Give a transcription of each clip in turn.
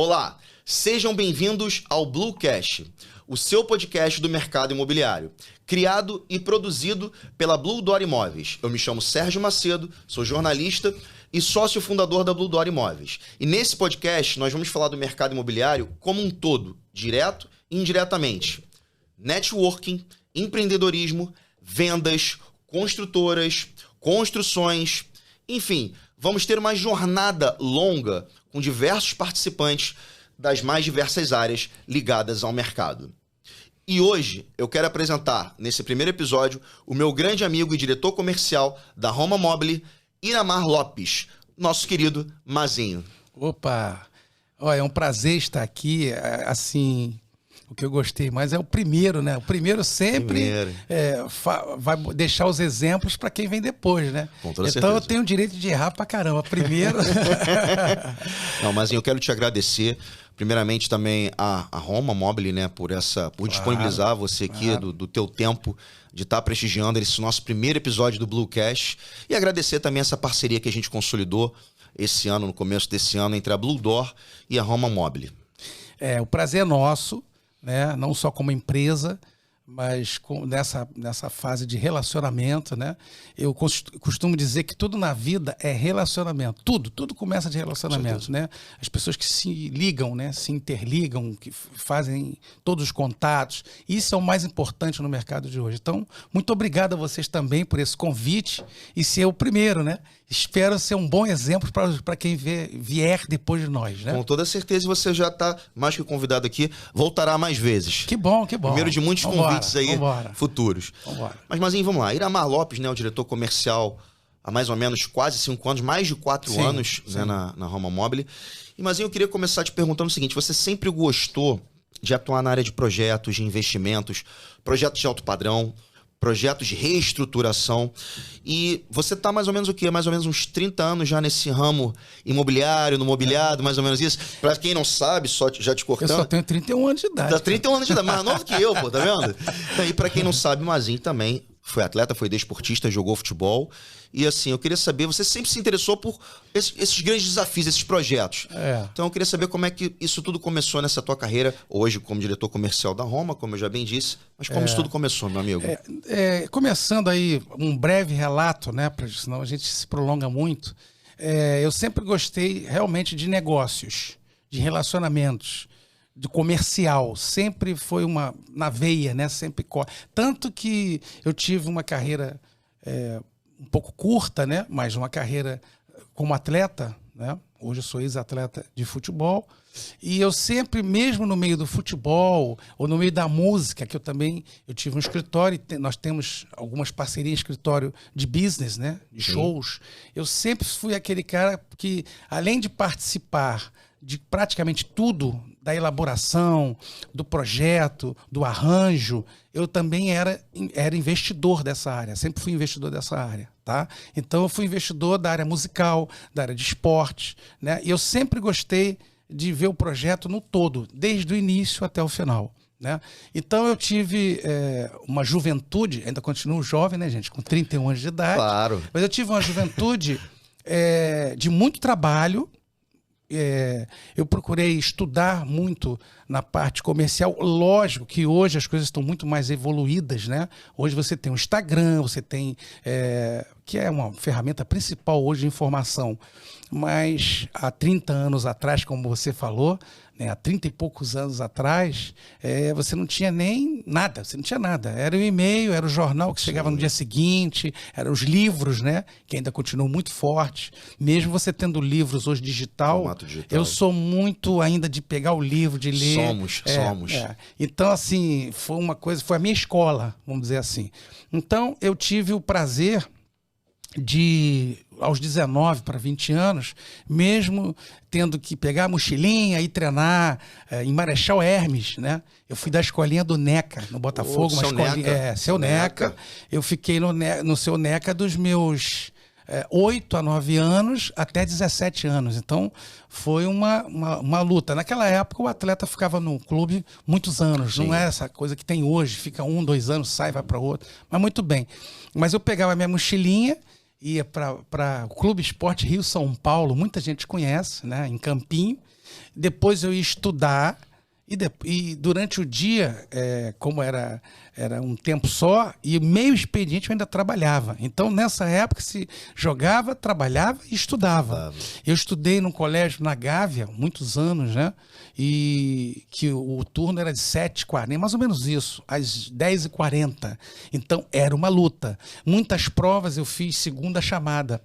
Olá, sejam bem-vindos ao Bluecast, o seu podcast do mercado imobiliário, criado e produzido pela Blue Door Imóveis. Eu me chamo Sérgio Macedo, sou jornalista e sócio fundador da Blue Door Imóveis. E nesse podcast nós vamos falar do mercado imobiliário como um todo, direto e indiretamente. Networking, empreendedorismo, vendas, construtoras, construções, enfim, vamos ter uma jornada longa com diversos participantes das mais diversas áreas ligadas ao mercado. E hoje eu quero apresentar, nesse primeiro episódio, o meu grande amigo e diretor comercial da Roma Mobile, Iramar Lopes, nosso querido Mazinho. Opa! Olha, é um prazer estar aqui, assim... O que eu gostei mais é o primeiro, né? O primeiro sempre vai deixar os exemplos para quem vem depois, né? Com toda então certeza. Eu tenho o direito de errar pra caramba. Primeiro... Não, mas eu quero te agradecer, primeiramente também a Roma Mobile, né? Por disponibilizar você aqui do teu tempo de estar prestigiando esse nosso primeiro episódio do Bluecast. E agradecer também essa parceria que a gente consolidou esse ano, no começo desse ano, entre a Blue Door e a Roma Mobile. O prazer é nosso, né? Não só como empresa, mas nessa fase de relacionamento, né? Eu costumo dizer que tudo na vida é relacionamento. Tudo começa de relacionamento, né? As pessoas que se ligam, né? Se interligam, que fazem todos os contatos. Isso é o mais importante no mercado de hoje. Então, muito obrigado a vocês também por esse convite e ser o primeiro, né? Espero ser um bom exemplo para quem vier depois de nós, né? Com toda certeza você já está mais que convidado aqui, voltará mais vezes. Que bom, que bom. Primeiro de muitos convites aí futuros. Vambora. Mas, Mazinho, vamos lá. Iramar Lopes, né, o diretor comercial há mais ou menos quase 5 anos, mais de 4 anos, né, na Roma Mobile. E, Mazinho, eu queria começar te perguntando o seguinte, você sempre gostou de atuar na área de projetos, de investimentos, projetos de alto padrão, projetos de reestruturação, e você está mais ou menos o quê? Mais ou menos uns 30 anos já nesse ramo imobiliário, no mobiliado, mais ou menos isso. Para quem não sabe, só já te cortando... Eu só tenho 31 anos de idade. Dá 31 anos de idade, mais novo que eu, pô, tá vendo? Então, e para quem não sabe, Mazinho também foi atleta, foi desportista, jogou futebol. E assim, eu queria saber, você sempre se interessou por esses grandes desafios, esses projetos. Então eu queria saber como é que isso tudo começou nessa tua carreira, hoje como diretor comercial da Roma, como eu já bem disse, mas como isso tudo começou, meu amigo? Começando aí um breve relato, né, senão a gente se prolonga muito. Eu sempre gostei realmente de negócios, de relacionamentos, de comercial, sempre foi na veia, né? Sempre tanto que eu tive uma carreira um pouco curta, né? Mas uma carreira como atleta, né? Hoje eu sou ex-atleta de futebol e eu sempre, mesmo no meio do futebol ou no meio da música, que eu tive um escritório e nós temos algumas parcerias em escritório de business, né? De shows. Eu sempre fui aquele cara que, além de participar de praticamente tudo, da elaboração, do projeto, do arranjo, eu também era investidor dessa área, sempre fui investidor dessa área, tá? Então eu fui investidor da área musical, da área de esporte, né? E eu sempre gostei de ver o projeto no todo, desde o início até o final, né? Então eu tive uma juventude, ainda continuo jovem, né, gente, com 31 anos de idade, Claro. Mas eu tive uma juventude de muito trabalho. Eu procurei estudar muito na parte comercial. Lógico que hoje as coisas estão muito mais evoluídas, né? Hoje você tem o Instagram, você tem que é uma ferramenta principal hoje de informação. Mas há 30 anos atrás, como você falou, né, há 30 e poucos anos atrás, você não tinha nem nada, você não tinha nada. Era o e-mail, era o jornal que chegava no dia seguinte, eram os livros, né, que ainda continuam muito fortes. Mesmo você tendo livros hoje digital, eu sou muito ainda de pegar o livro, de ler. Somos. Então, assim, foi a minha escola, vamos dizer assim. Então, eu tive o prazer de, aos 19 para 20 anos, mesmo tendo que pegar a mochilinha e treinar em Marechal Hermes, né? Eu fui da escolinha do NECA, no Botafogo. Seu NECA. Eu fiquei no seu NECA dos meus 8 a 9 anos até 17 anos. Então, foi uma luta. Naquela época, o atleta ficava no clube muitos anos. Sim. Não é essa coisa que tem hoje. Fica 1, 2 anos, sai, vai para outro. Mas muito bem. Mas eu pegava a minha mochilinha, ia para o Clube Esporte Rio São Paulo. Muita gente conhece, né? Em Campinho. Depois eu ia estudar. E durante o dia, como era um tempo só, e meio expediente eu ainda trabalhava. Então, nessa época, se jogava, trabalhava e estudava. Eu estudei num colégio na Gávea, muitos anos, né? E que o turno era de 7h40, mais ou menos isso, às 10h40. Então, era uma luta. Muitas provas eu fiz segunda chamada,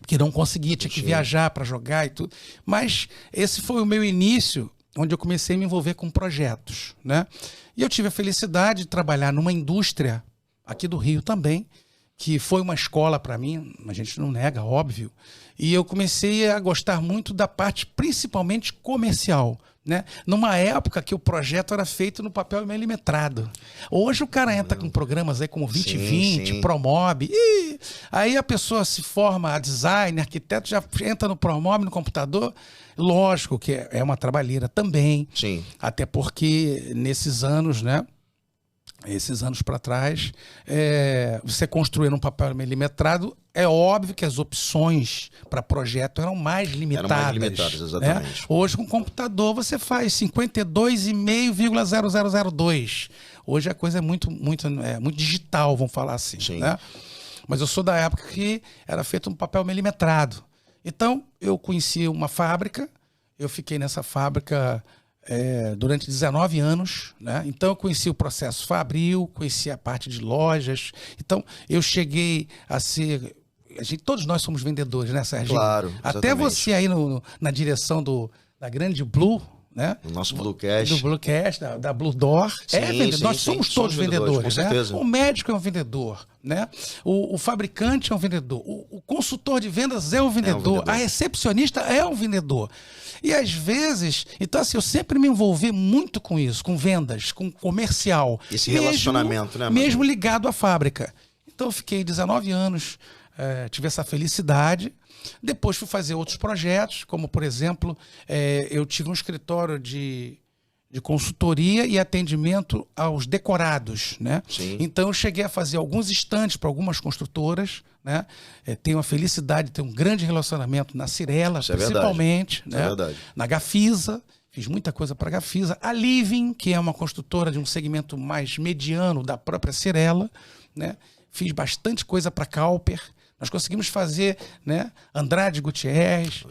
que não conseguia, tinha que viajar para jogar e tudo. Mas esse foi o meu início, onde eu comecei a me envolver com projetos, né? E eu tive a felicidade de trabalhar numa indústria aqui do Rio também, que foi uma escola para mim, a gente não nega, óbvio. E eu comecei a gostar muito da parte principalmente comercial, né? Numa época que o projeto era feito no papel milimetrado. Hoje o cara entra com programas aí como 2020, Promob, e aí a pessoa se forma a design, arquiteto, já entra no Promob, no computador. Lógico que é uma trabalheira também. Sim. Até porque nesses anos, né? Esses anos para trás, você construir um papel milimetrado, é óbvio que as opções para projeto eram mais limitadas. Eram mais limitadas, exatamente. Né? Hoje, com o computador, você faz 52,5,0002. Hoje a coisa é muito digital, vamos falar assim. Sim. Né? Mas eu sou da época que era feito um papel milimetrado. Então, eu conheci uma fábrica, eu fiquei nessa fábrica durante 19 anos, né? Então eu conheci o processo fabril, conheci a parte de lojas. Então eu cheguei a ser... todos nós somos vendedores, né, Serginho? Claro, exatamente. Até você aí na direção da grande Blue, né? O nosso Bluecast. Do Bluecast, da Blue Door. Nós somos todos vendedores, com certeza. Né? O médico é um vendedor, né? O fabricante é um vendedor. O consultor de vendas é um vendedor. A recepcionista é um vendedor. E às vezes, então assim, eu sempre me envolvi muito com isso, com vendas, com comercial. Esse relacionamento, né? Mesmo ligado à fábrica. Então eu fiquei 19 anos, tive essa felicidade. Depois fui fazer outros projetos, como por exemplo, eu tive um escritório de consultoria e atendimento aos decorados, né? Sim. Então eu cheguei a fazer alguns estandes para algumas construtoras, né? Tenho a felicidade de ter um grande relacionamento na Cirela, principalmente, né? É verdade. Na Gafisa, fiz muita coisa para a Gafisa. A Living, que é uma construtora de um segmento mais mediano da própria Cirela, né? Fiz bastante coisa para a Cauper. Nós conseguimos fazer, né, Andrade Gutierrez.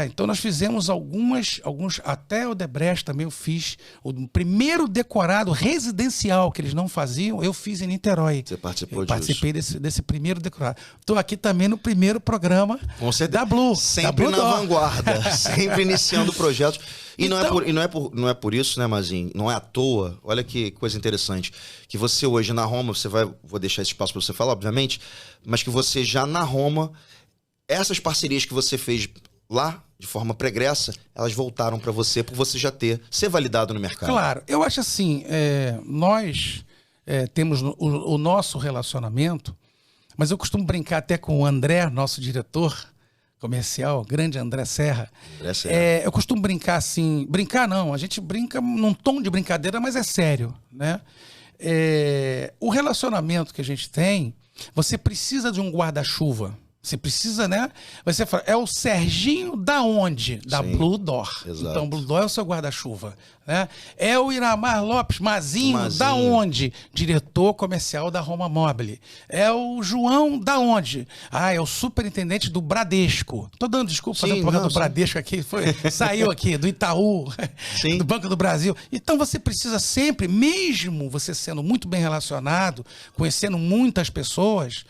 Então nós fizemos alguns, até o Debrecht também eu fiz. O primeiro decorado residencial que eles não faziam, eu fiz em Niterói. Você participou disso? Participei desse primeiro decorado. Estou aqui também no primeiro programa da Blue. Sempre da Blue na vanguarda, sempre iniciando projetos. E então, não é por isso, né, Mazinho? Não é à toa. Olha que coisa interessante. Que você hoje na Roma, vou deixar esse espaço para você falar, obviamente, mas que você já na Roma, essas parcerias que você fez lá, de forma pregressa, elas voltaram para você por você já ser validado no mercado. Claro, eu acho assim, nós temos o nosso relacionamento, mas eu costumo brincar até com o André, nosso diretor comercial, grande André Serra. Eu costumo brincar assim, brincar não, a gente brinca num tom de brincadeira, mas é sério, né? O relacionamento que a gente tem, você precisa de um guarda-chuva. Você precisa, né? Você fala, é o Serginho da onde? Da Blue Door. Exato. Então, Blue Door é o seu guarda-chuva. Né? É o Iramar Lopes Mazinho, da onde? Diretor comercial da Roma Mobile. É o João da onde? É o superintendente do Bradesco. Tô dando desculpa, fazendo programa do Bradesco aqui. Saiu aqui, do Itaú, do Banco do Brasil. Então, você precisa sempre, mesmo você sendo muito bem relacionado, conhecendo muitas pessoas,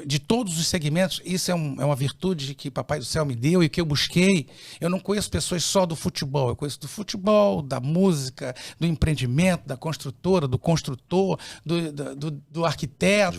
de todos os segmentos, isso é uma virtude que Papai do Céu me deu e que eu busquei. Eu não conheço pessoas só do futebol, eu conheço do futebol, da música, do empreendimento, da construtora, do construtor, do arquiteto.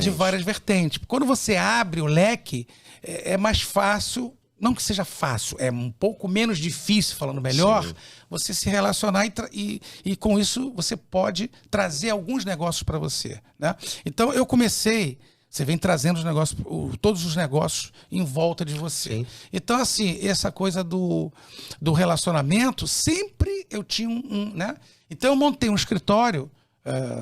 De várias vertentes. Quando você abre o leque, é mais fácil, não que seja fácil, é um pouco menos difícil, falando melhor, você se relacionar e com isso você pode trazer alguns negócios para você, né? Então eu comecei... Você vem trazendo os negócios, todos os negócios em volta de você. Sim. Então, assim, essa coisa do relacionamento, sempre eu tinha né? Então, eu montei um escritório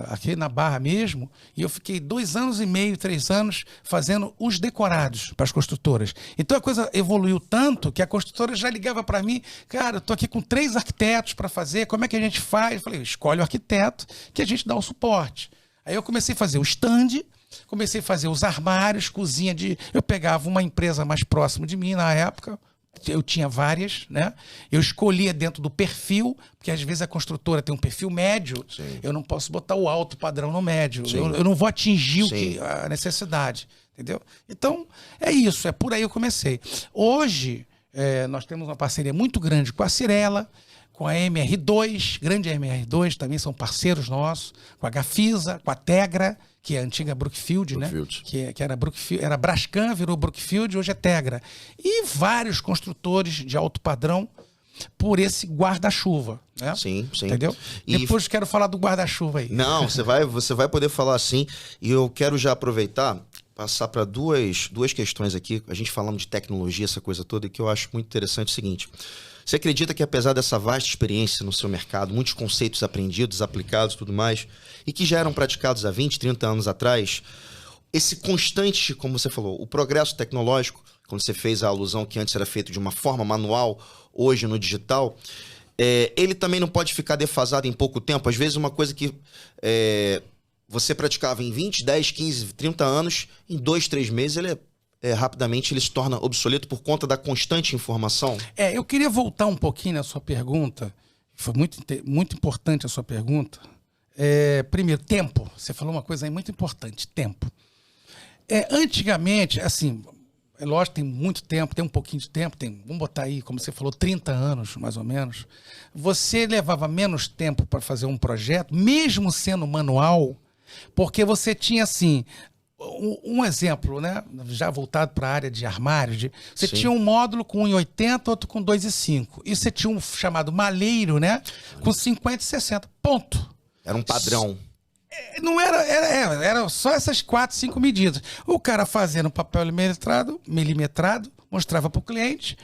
aqui na Barra mesmo, e eu fiquei 2 anos e meio, 3 anos, fazendo os decorados para as construtoras. Então a coisa evoluiu tanto que a construtora já ligava para mim, cara, eu tô aqui com 3 arquitetos para fazer, como é que a gente faz? Eu falei, escolhe o arquiteto que a gente dá o suporte. Aí eu comecei a fazer o stand, comecei a fazer os armários, cozinha de... Eu pegava uma empresa mais próxima de mim na época, eu tinha várias, né? Eu escolhia dentro do perfil, porque às vezes a construtora tem um perfil médio, Sim. eu não posso botar o alto padrão no médio, Sim. eu não vou atingir Sim. a necessidade, entendeu? Então, é isso, é por aí eu comecei. Hoje, nós temos uma parceria muito grande com a Cirela, com a MR2, grande MR2, também são parceiros nossos, com a Gafisa, com a Tegra, que é a antiga Brookfield, né? Que era Brookfield, era Brascan, virou Brookfield, hoje é Tegra. E vários construtores de alto padrão por esse guarda-chuva, né? Sim, sim. Entendeu? E... Depois quero falar do guarda-chuva aí. Não, você vai poder falar assim. E eu quero já aproveitar, passar para duas questões aqui. A gente falando de tecnologia, essa coisa toda, que eu acho muito interessante o seguinte. Você acredita que apesar dessa vasta experiência no seu mercado, muitos conceitos aprendidos, aplicados e tudo mais, e que já eram praticados há 20, 30 anos atrás, esse constante, como você falou, o progresso tecnológico, quando você fez a alusão que antes era feito de uma forma manual, hoje no digital, ele também não pode ficar defasado em pouco tempo. Às vezes uma coisa que você praticava em 20, 10, 15, 30 anos, em 2, 3 meses rapidamente ele se torna obsoleto por conta da constante informação? Eu queria voltar um pouquinho na sua pergunta. Foi muito importante a sua pergunta. Primeiro, tempo. Você falou uma coisa aí muito importante, tempo. Antigamente, assim, é lógico, tem muito tempo, tem um pouquinho de tempo, vamos botar aí, como você falou, 30 anos, mais ou menos. Você levava menos tempo para fazer um projeto, mesmo sendo manual, porque você tinha, assim... Um exemplo, né? Já voltado para a área de armários, você Sim. tinha um módulo com 1,80, outro com 2,5. E você tinha um chamado malheiro, né? Com 50 e 60. Ponto. Era um padrão. Não era só essas 4, 5 medidas. O cara fazendo papel milimetrado, mostrava para o cliente,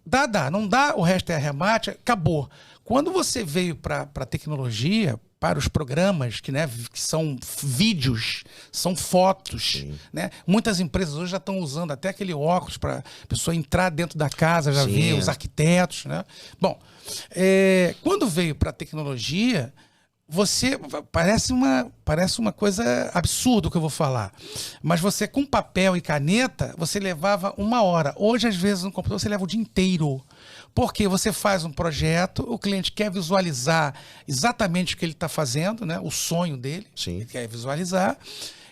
dá, não dá, o resto é arremate, acabou. Quando você veio para a tecnologia, para os programas que são vídeos, são fotos, né? Muitas empresas hoje já estão usando até aquele óculos para a pessoa entrar dentro da casa, já ver os arquitetos, né? Bom, quando veio para a tecnologia, parece uma coisa absurda o que eu vou falar, mas você com papel e caneta, você levava 1 hora. Hoje, às vezes, no computador, você leva o dia inteiro. Porque você faz um projeto, o cliente quer visualizar exatamente o que ele está fazendo, né? O sonho dele, ele quer visualizar.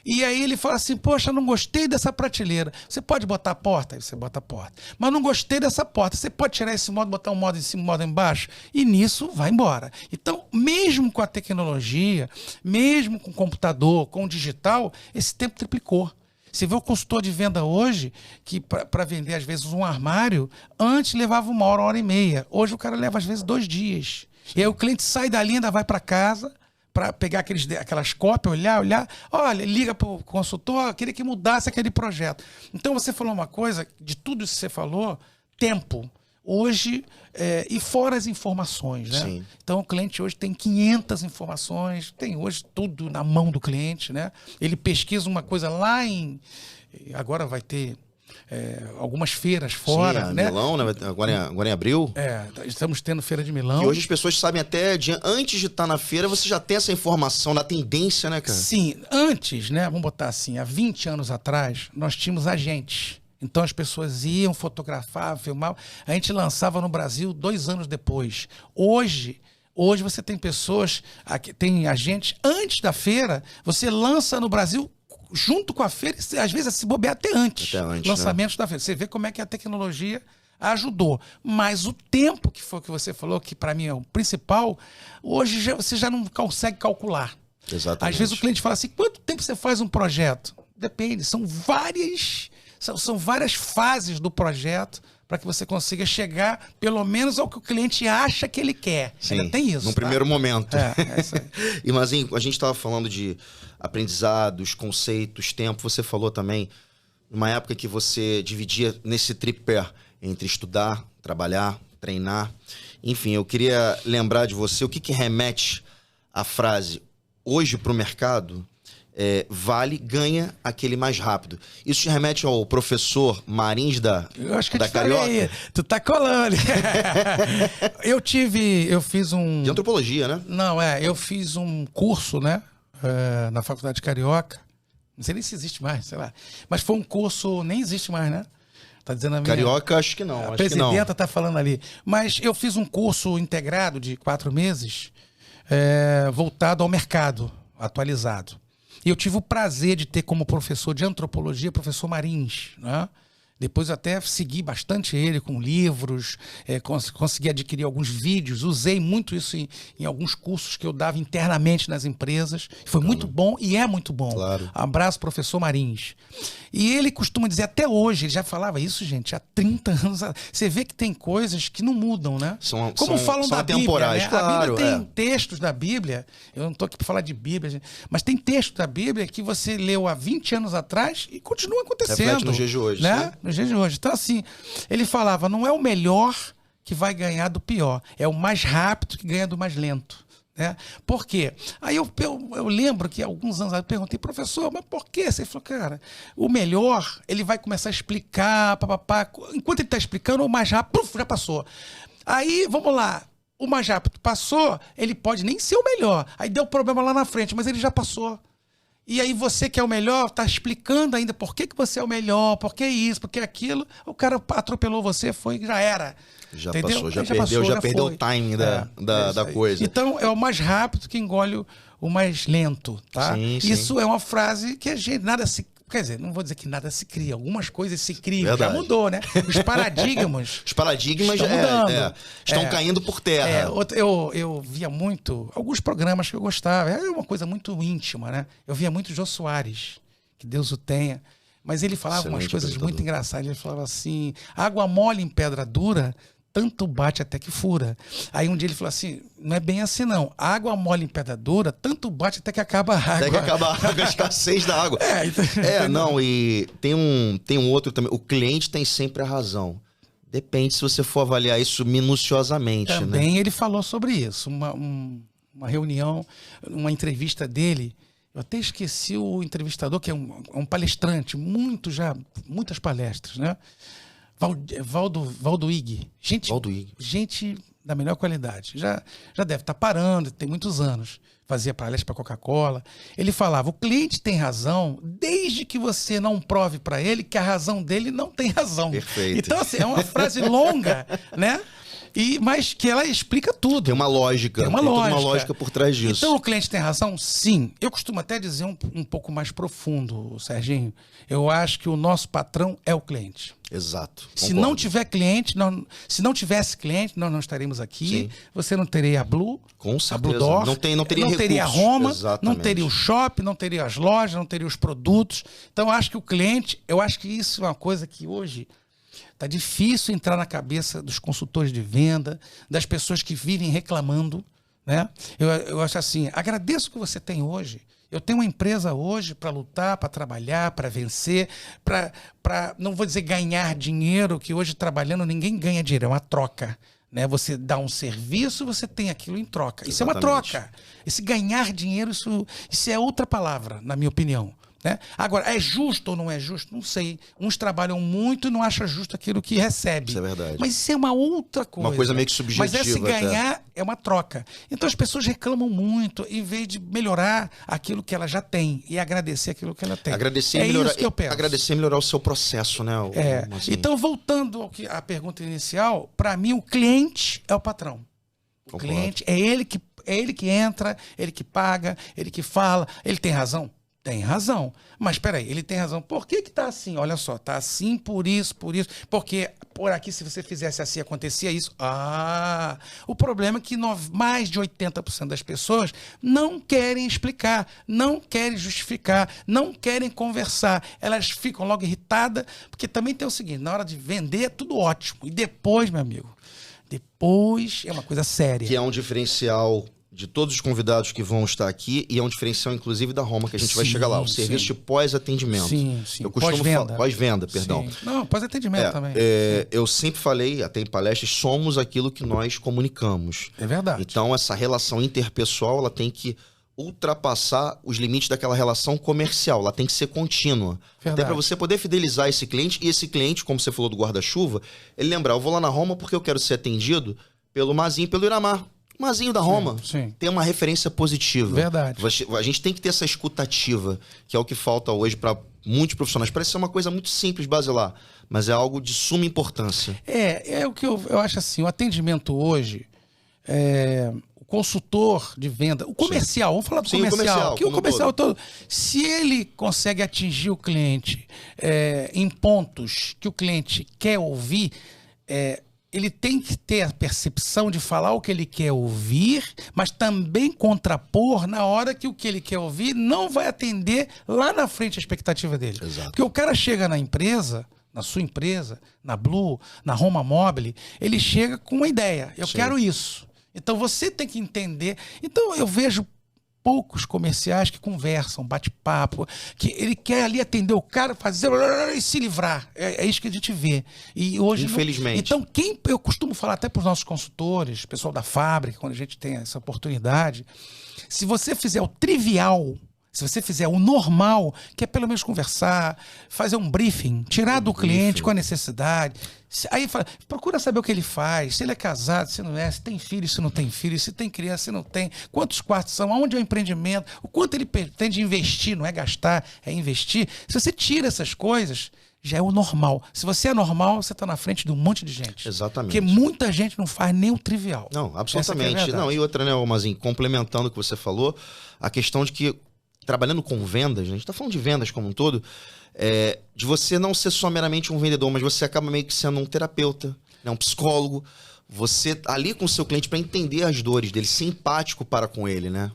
E aí ele fala assim, poxa, não gostei dessa prateleira. Você pode botar a porta? Aí você bota a porta. Mas não gostei dessa porta. Você pode tirar esse modo, botar um modo em cima, um modo embaixo? E nisso vai embora. Então, mesmo com a tecnologia, mesmo com o computador, com o digital, esse tempo triplicou. Você vê o consultor de venda hoje, que para vender, às vezes, um armário, antes levava 1 hora, 1 hora e meia. Hoje o cara leva, às vezes, 2 dias. E aí o cliente sai dali, ainda vai para casa, para pegar aquelas cópias, olhar, olha, liga para o consultor, queria que mudasse aquele projeto. Então você falou uma coisa, de tudo isso que você falou, tempo. Hoje, e fora as informações, né? Sim. Então o cliente hoje tem 500 informações, tem hoje tudo na mão do cliente, né? Ele pesquisa uma coisa lá agora vai ter algumas feiras fora, né? Milão, né? Agora em abril. Estamos tendo feira de Milão. E hoje as pessoas sabem até, antes de estar na feira, você já tem essa informação da tendência, né, cara? Sim, antes, né? Vamos botar assim, há 20 anos atrás, nós tínhamos agentes. Então as pessoas iam fotografar, filmar. A gente lançava no Brasil 2 anos depois. Hoje você tem pessoas, tem agentes, antes da feira, você lança no Brasil junto com a feira, e às vezes se bobear até antes. Lançamentos, né? Da feira. Você vê como é que a tecnologia ajudou. Mas o tempo que foi que você falou, que para mim é o principal, hoje você já não consegue calcular. Exatamente. Às vezes o cliente fala assim, quanto tempo você faz um projeto? Depende, são várias fases do projeto para que você consiga chegar, pelo menos, ao que o cliente acha que ele quer. Sim, ainda tem isso. No primeiro momento. Isso aí. E, Mazinho, a gente estava falando de aprendizados, conceitos, tempo. Você falou também, numa época que você dividia nesse tripé entre estudar, trabalhar, treinar. Enfim, eu queria lembrar de você o que remete à frase: hoje para o mercado, vale, ganha aquele mais rápido. Isso te remete ao professor Marins Eu acho que da eu te falei, Carioca? tu tá colando. Eu fiz um... De antropologia, né? Não, eu fiz um curso, né, na Faculdade de Carioca. Não sei nem se existe mais, sei lá. Mas foi um curso, nem existe mais, né? Tá dizendo a minha... Carioca, acho que não. A Acho que não. presidenta tá falando ali. Mas eu fiz um curso integrado de 4 meses, voltado ao mercado, atualizado. E eu tive o prazer de ter como professor de antropologia, professor Marins, né? Depois eu até segui bastante ele com livros, consegui adquirir alguns vídeos, usei muito isso em alguns cursos que eu dava internamente nas empresas. Foi muito bom e é muito bom. Claro. Abraço, professor Marins. E ele costuma dizer, até hoje, ele já falava isso, gente, há 30 anos. Você vê que tem coisas que não mudam, né? Como falam da Bíblia, né? Claro, a Bíblia tem textos da Bíblia, eu não estou aqui para falar de Bíblia, mas tem textos da Bíblia que você leu há 20 anos atrás e continua acontecendo. Reflete nos dias de hoje, né? Nos dias de hoje. Então, assim, ele falava, não é o melhor que vai ganhar do pior, é o mais rápido que ganha do mais lento. Né? Por quê? Aí eu lembro que alguns anos eu perguntei, professor, mas por quê? Você falou, cara, o melhor, ele vai começar a explicar, papapá. Enquanto ele está explicando, o mais rápido, já passou. Aí, vamos lá, o mais rápido passou, ele pode nem ser o melhor. Aí deu problema lá na frente, mas ele já passou. E aí você que é o melhor, está explicando ainda por que você é o melhor, por que isso, por que aquilo. O cara atropelou você, já era. Já entendeu? passou, já perdeu foi. o timing da coisa. Então, é o mais rápido que engole o mais lento, tá? Sim, Isso sim. é uma frase que a gente, nada se... Quer dizer, não vou dizer que nada se cria. Algumas coisas se criam. Verdade. Já mudou, né? Os paradigmas... Os paradigmas estão mudando. Estão caindo por terra. Eu via muito... Alguns programas que eu gostava. É uma coisa muito íntima, né? Eu via muito Jô Soares. Que Deus o tenha. Mas ele falava Excelente umas coisas apresentador. muito engraçadas. Ele falava assim... Água mole em pedra dura... tanto bate até que fura. Aí um dia ele falou assim, não é bem assim não. Água mole em pedra dura, tanto bate até que acaba a água. Até que acaba a escassez da água. Não, e tem um outro também. O cliente tem sempre a razão. Depende se você for avaliar isso minuciosamente. Também né? ele falou sobre isso. Uma reunião, uma entrevista dele. Eu até esqueci o entrevistador, que é um palestrante, muitas palestras, né? Valdo Ig. Gente da melhor qualidade. Já deve estar parando, tem muitos anos. Fazia palestra para Coca-Cola. Ele falava, o cliente tem razão desde que você não prove para ele que a razão dele não tem razão. Perfeito. Então, assim, é uma frase longa, né? Mas que ela explica tudo. Tem uma lógica. Tem toda uma lógica por trás disso. Então o cliente tem razão? Sim. Eu costumo até dizer um pouco mais profundo, Serginho. Eu acho que o nosso patrão é o cliente. Exato. Se não tiver cliente, se não tivesse cliente, nós não estaríamos aqui. Sim. Você não teria a Blue, Com certeza. a Blue Door, não teria não teria a recursos. Roma, Exatamente. não teria o shopping, não teria as lojas, não teria os produtos. Então eu acho que o cliente, eu acho que isso é uma coisa que hoje está difícil entrar na cabeça dos consultores de venda, das pessoas que vivem reclamando, né? Eu acho assim, agradeço o que você tem hoje. Eu tenho uma empresa hoje para lutar, para trabalhar, para vencer, para, não vou dizer ganhar dinheiro, que hoje trabalhando ninguém ganha dinheiro, é uma troca. Né? Você dá um serviço, você tem aquilo em troca. Isso Exatamente. é uma troca. Esse ganhar dinheiro, isso é outra palavra, na minha opinião. Né? Agora, é justo ou não é justo? Não sei. Uns trabalham muito e não acham justo aquilo que recebe. Isso é verdade. Mas isso é uma outra coisa. Uma coisa meio que subjetiva. Mas esse ganhar é uma troca. Então as pessoas reclamam muito em vez de melhorar aquilo que ela já tem e agradecer aquilo que ela tem. Agradecer é melhorar, isso que eu penso. agradecer e melhorar o seu processo, né? Assim. Então, voltando à pergunta inicial, para mim o cliente é o patrão. O Concordo. cliente é ele que entra, ele que paga, ele que fala, ele tem razão. Tem razão. Mas espera aí, ele tem razão. Por que tá assim? Olha só, tá assim por isso. Porque por aqui, se você fizesse assim, acontecia isso. O problema é que mais de 80% das pessoas não querem explicar, não querem justificar, não querem conversar. Elas ficam logo irritadas, porque também tem o seguinte, na hora de vender é tudo ótimo. E depois, meu amigo, depois é uma coisa séria. Que é um diferencial de todos os convidados que vão estar aqui e é um diferencial, inclusive, da Roma, que a gente vai chegar lá. O serviço de pós-atendimento. Sim. Eu costumo Pós-venda. Pós-venda, perdão. Sim. Não, pós-atendimento também. Eu sempre falei, até em palestras, somos aquilo que nós comunicamos. É verdade. Então, essa relação interpessoal, ela tem que ultrapassar os limites daquela relação comercial. Ela tem que ser contínua. Verdade. Até para você poder fidelizar esse cliente. E esse cliente, como você falou do guarda-chuva, ele lembrar, eu vou lá na Roma porque eu quero ser atendido pelo Mazinho, pelo Iramar. Mazinho da Roma. Sim. Tem uma referência positiva. Verdade. A gente tem que ter essa escutativa, que é o que falta hoje para muitos profissionais. Parece ser uma coisa muito simples, basilar, mas é algo de suma importância. É o que eu acho assim, o atendimento hoje, o consultor de venda, o comercial, vamos falar do comercial. Que o comercial todo, se ele consegue atingir o cliente em pontos que o cliente quer ouvir, ele tem que ter a percepção de falar o que ele quer ouvir, mas também contrapor na hora que o que ele quer ouvir não vai atender lá na frente a expectativa dele. Exato. Porque o cara chega na empresa, na sua empresa, na Blue, na Roma Mobile, ele chega com uma ideia. Eu quero isso. Então você tem que entender. Então eu vejo poucos comerciais que conversam, bate-papo, que ele quer ali atender o cara, fazer e se livrar. É isso que a gente vê. E hoje, infelizmente. Então, eu costumo falar até para os nossos consultores, pessoal da fábrica, quando a gente tem essa oportunidade, se você fizer o trivial, se você fizer o normal, que é pelo menos conversar, fazer um briefing, tirar do cliente com a necessidade. Aí procura saber o que ele faz, se ele é casado, se não é, se tem filho, se não tem filho, se tem criança, se não tem, quantos quartos são, aonde é o empreendimento, o quanto ele pretende investir, não é gastar, é investir. Se você tira essas coisas, já é o normal. Se você é normal, você está na frente de um monte de gente. Exatamente. Porque muita gente não faz nem o trivial. Não, absolutamente. Não, e outra, né, Mazinho, complementando o que você falou, a questão de que trabalhando com vendas, a gente está falando de vendas como um todo, de você não ser só meramente um vendedor, mas você acaba meio que sendo um terapeuta, né, um psicólogo, você ali com o seu cliente para entender as dores dele, ser empático para com ele, né?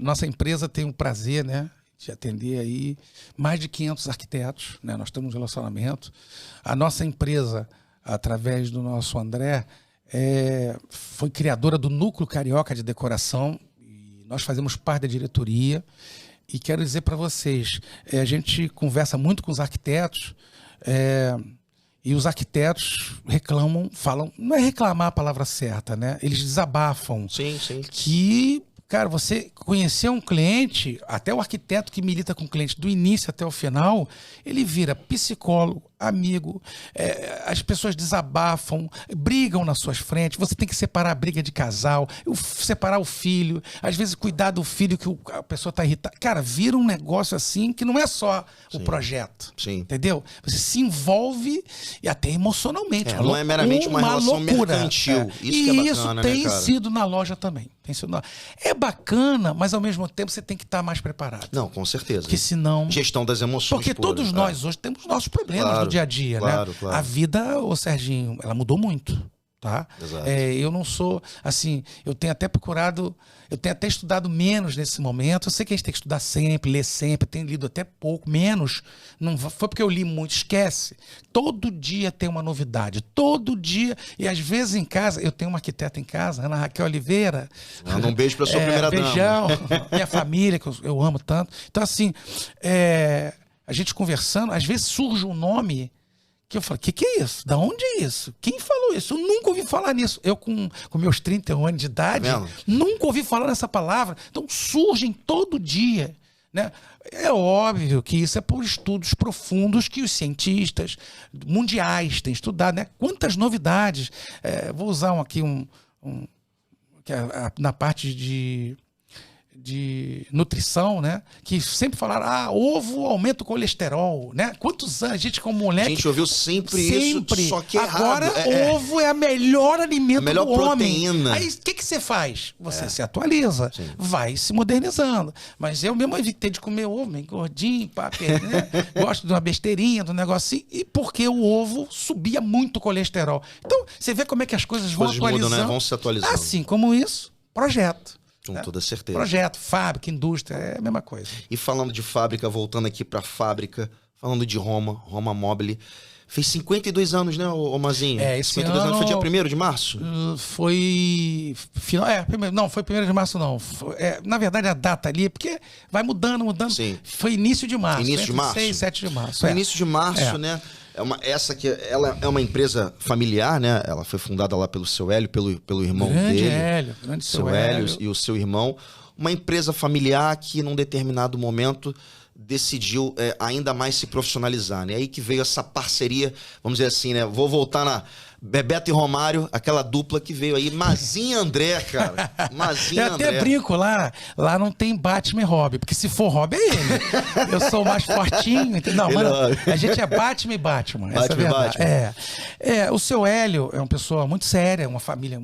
Nossa empresa tem o prazer, né, de atender aí mais de 500 arquitetos, né? Nós temos um relacionamento. A nossa empresa, através do nosso André, foi criadora do Núcleo Carioca de Decoração. Nós fazemos parte da diretoria e quero dizer para vocês, a gente conversa muito com os arquitetos e os arquitetos reclamam, falam, não é reclamar a palavra certa, né? Eles desabafam. Sim, sim. Que, cara, você conhecer um cliente, até o arquiteto que milita com o cliente do início até o final, ele vira psicólogo, amigo, as pessoas desabafam, brigam nas suas frentes, você tem que separar a briga de casal, separar o filho, às vezes cuidar do filho que a pessoa está irritada. Cara, vira um negócio assim que não é só o projeto, entendeu? Você se envolve e até emocionalmente. Não é meramente uma relação mercantil. Isso que é bacana, isso né, tem cara? sido na loja também. É bacana, mas ao mesmo tempo você tem que estar mais preparado. Não, com certeza. Porque senão... Gestão das emoções. Porque todos nós hoje temos nossos problemas do dia a dia, né? Claro. A vida, ô Serginho, ela mudou muito, tá? Exato. Eu não sou, assim, eu tenho até estudado menos nesse momento. Eu sei que a gente tem que estudar sempre, ler sempre, tenho lido até pouco, menos. Não foi porque eu li muito, esquece. Todo dia tem uma novidade, todo dia. E às vezes em casa, eu tenho uma arquiteta em casa, Ana Raquel Oliveira. Manda um beijo para sua primeira dama. Beijão, minha família, que eu amo tanto. Então, assim, a gente conversando, às vezes surge um nome que eu falo, que é isso? Da onde é isso? Quem falou isso? Eu nunca ouvi falar nisso. Eu, com meus 31 anos de idade, nunca ouvi falar nessa palavra. Então, surgem todo dia, né? É óbvio que isso é por estudos profundos que os cientistas mundiais têm estudado, né? Quantas novidades. Vou usar na parte de nutrição, né? Que sempre falaram, ovo aumenta o colesterol, né? Quantos anos a gente como moleque... A gente ouviu sempre isso, só que agora errado. Ovo é a melhor alimento melhor do homem. proteína. Aí o que você faz? Você se atualiza, vai se modernizando. Mas eu mesmo evitei de comer ovo, meio gordinho, né? Gosto de uma besteirinha, de um negocinho, e porque o ovo subia muito o colesterol. Então, você vê como é que as coisas vão atualizando. Mudam, né? Vão se atualizando. Assim como isso, projeto. Com toda certeza. Projeto, fábrica, indústria, é a mesma coisa. E falando de fábrica, voltando aqui para fábrica, falando de Roma Mobile, fez 52 anos, né, ô Mazinho? Esse 52 ano... anos, foi dia 1º de março? Foi... Não, foi 1º de março, não. Na verdade, a data ali, porque vai mudando. Sim. Foi início de março. Início de março? 6, 7 de março. Início de março, né? Essa aqui, ela é uma empresa familiar, né? Ela foi fundada lá pelo seu Hélio, pelo irmão Grande dele. Hélio, grande seu Hélio e o seu irmão. Uma empresa familiar que, num determinado momento, decidiu ainda mais se profissionalizar, né? Aí que veio essa parceria, vamos dizer assim, né? Vou voltar na Bebeto e Romário, aquela dupla que veio aí, Mazinho e André, cara. Mazinho e Eu André. até brinco lá não tem Batman e Robin, porque se for Robin é ele. Eu sou o mais fortinho, entendeu? Não, mano, a gente é Batman e Batman. Essa é a verdade. O seu Hélio é uma pessoa muito séria, uma família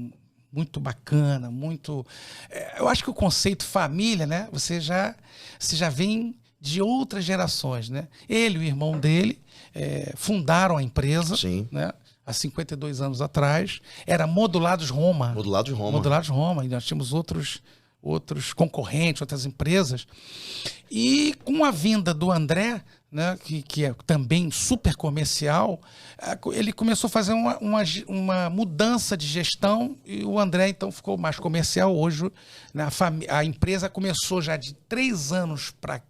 muito bacana, muito... eu acho que o conceito família, né? Você já vem de outras gerações, né? Ele e o irmão dele fundaram a empresa, Sim. né? Há 52 anos atrás. Era Modulados Roma. Modulados Roma. E nós tínhamos outros concorrentes, outras empresas. E com a vinda do André, né, que é também super comercial, ele começou a fazer uma mudança de gestão e o André então ficou mais comercial. Hoje, né, a empresa começou já de 3 anos para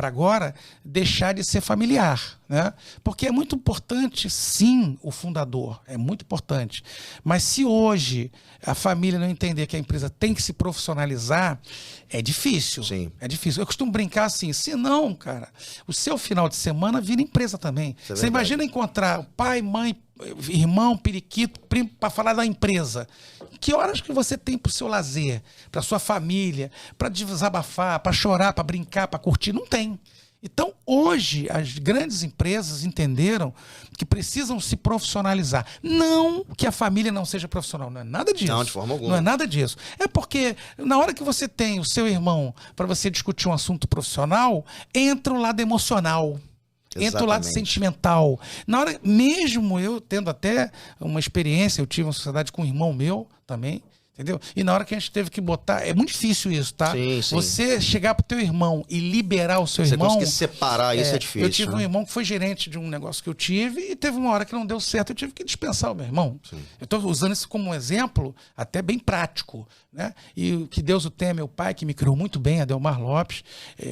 agora, deixar de ser familiar, né? Porque é muito importante, sim, o fundador, é muito importante. Mas se hoje a família não entender que a empresa tem que se profissionalizar, é difícil. Sim. É difícil. Eu costumo brincar assim, se não, cara, o seu final de semana vira empresa também. Você imagina encontrar pai, mãe, irmão, periquito, primo, para falar da empresa. Que horas que você tem para o seu lazer, para sua família, para desabafar, para chorar, para brincar, para curtir? Não tem. Então, hoje, as grandes empresas entenderam que precisam se profissionalizar. Não que a família não seja profissional, não é nada disso. Não, de forma alguma. Não é nada disso. É porque, na hora que você tem o seu irmão para você discutir um assunto profissional, entra o lado emocional. Entra o lado sentimental. Na hora, mesmo eu tendo até uma experiência, eu tive uma sociedade com um irmão meu também, entendeu? E na hora que a gente teve que botar... É muito difícil isso, tá? Sim, sim. Você chegar pro teu irmão e liberar o seu irmão... Você conseguir separar isso é difícil. Eu tive um irmão que foi gerente de um negócio que eu tive e teve uma hora que não deu certo, eu tive que dispensar o meu irmão. Sim. Eu estou usando isso como um exemplo até bem prático, né? E que Deus o tenha, meu pai, que me criou muito bem, Adelmar Lopes,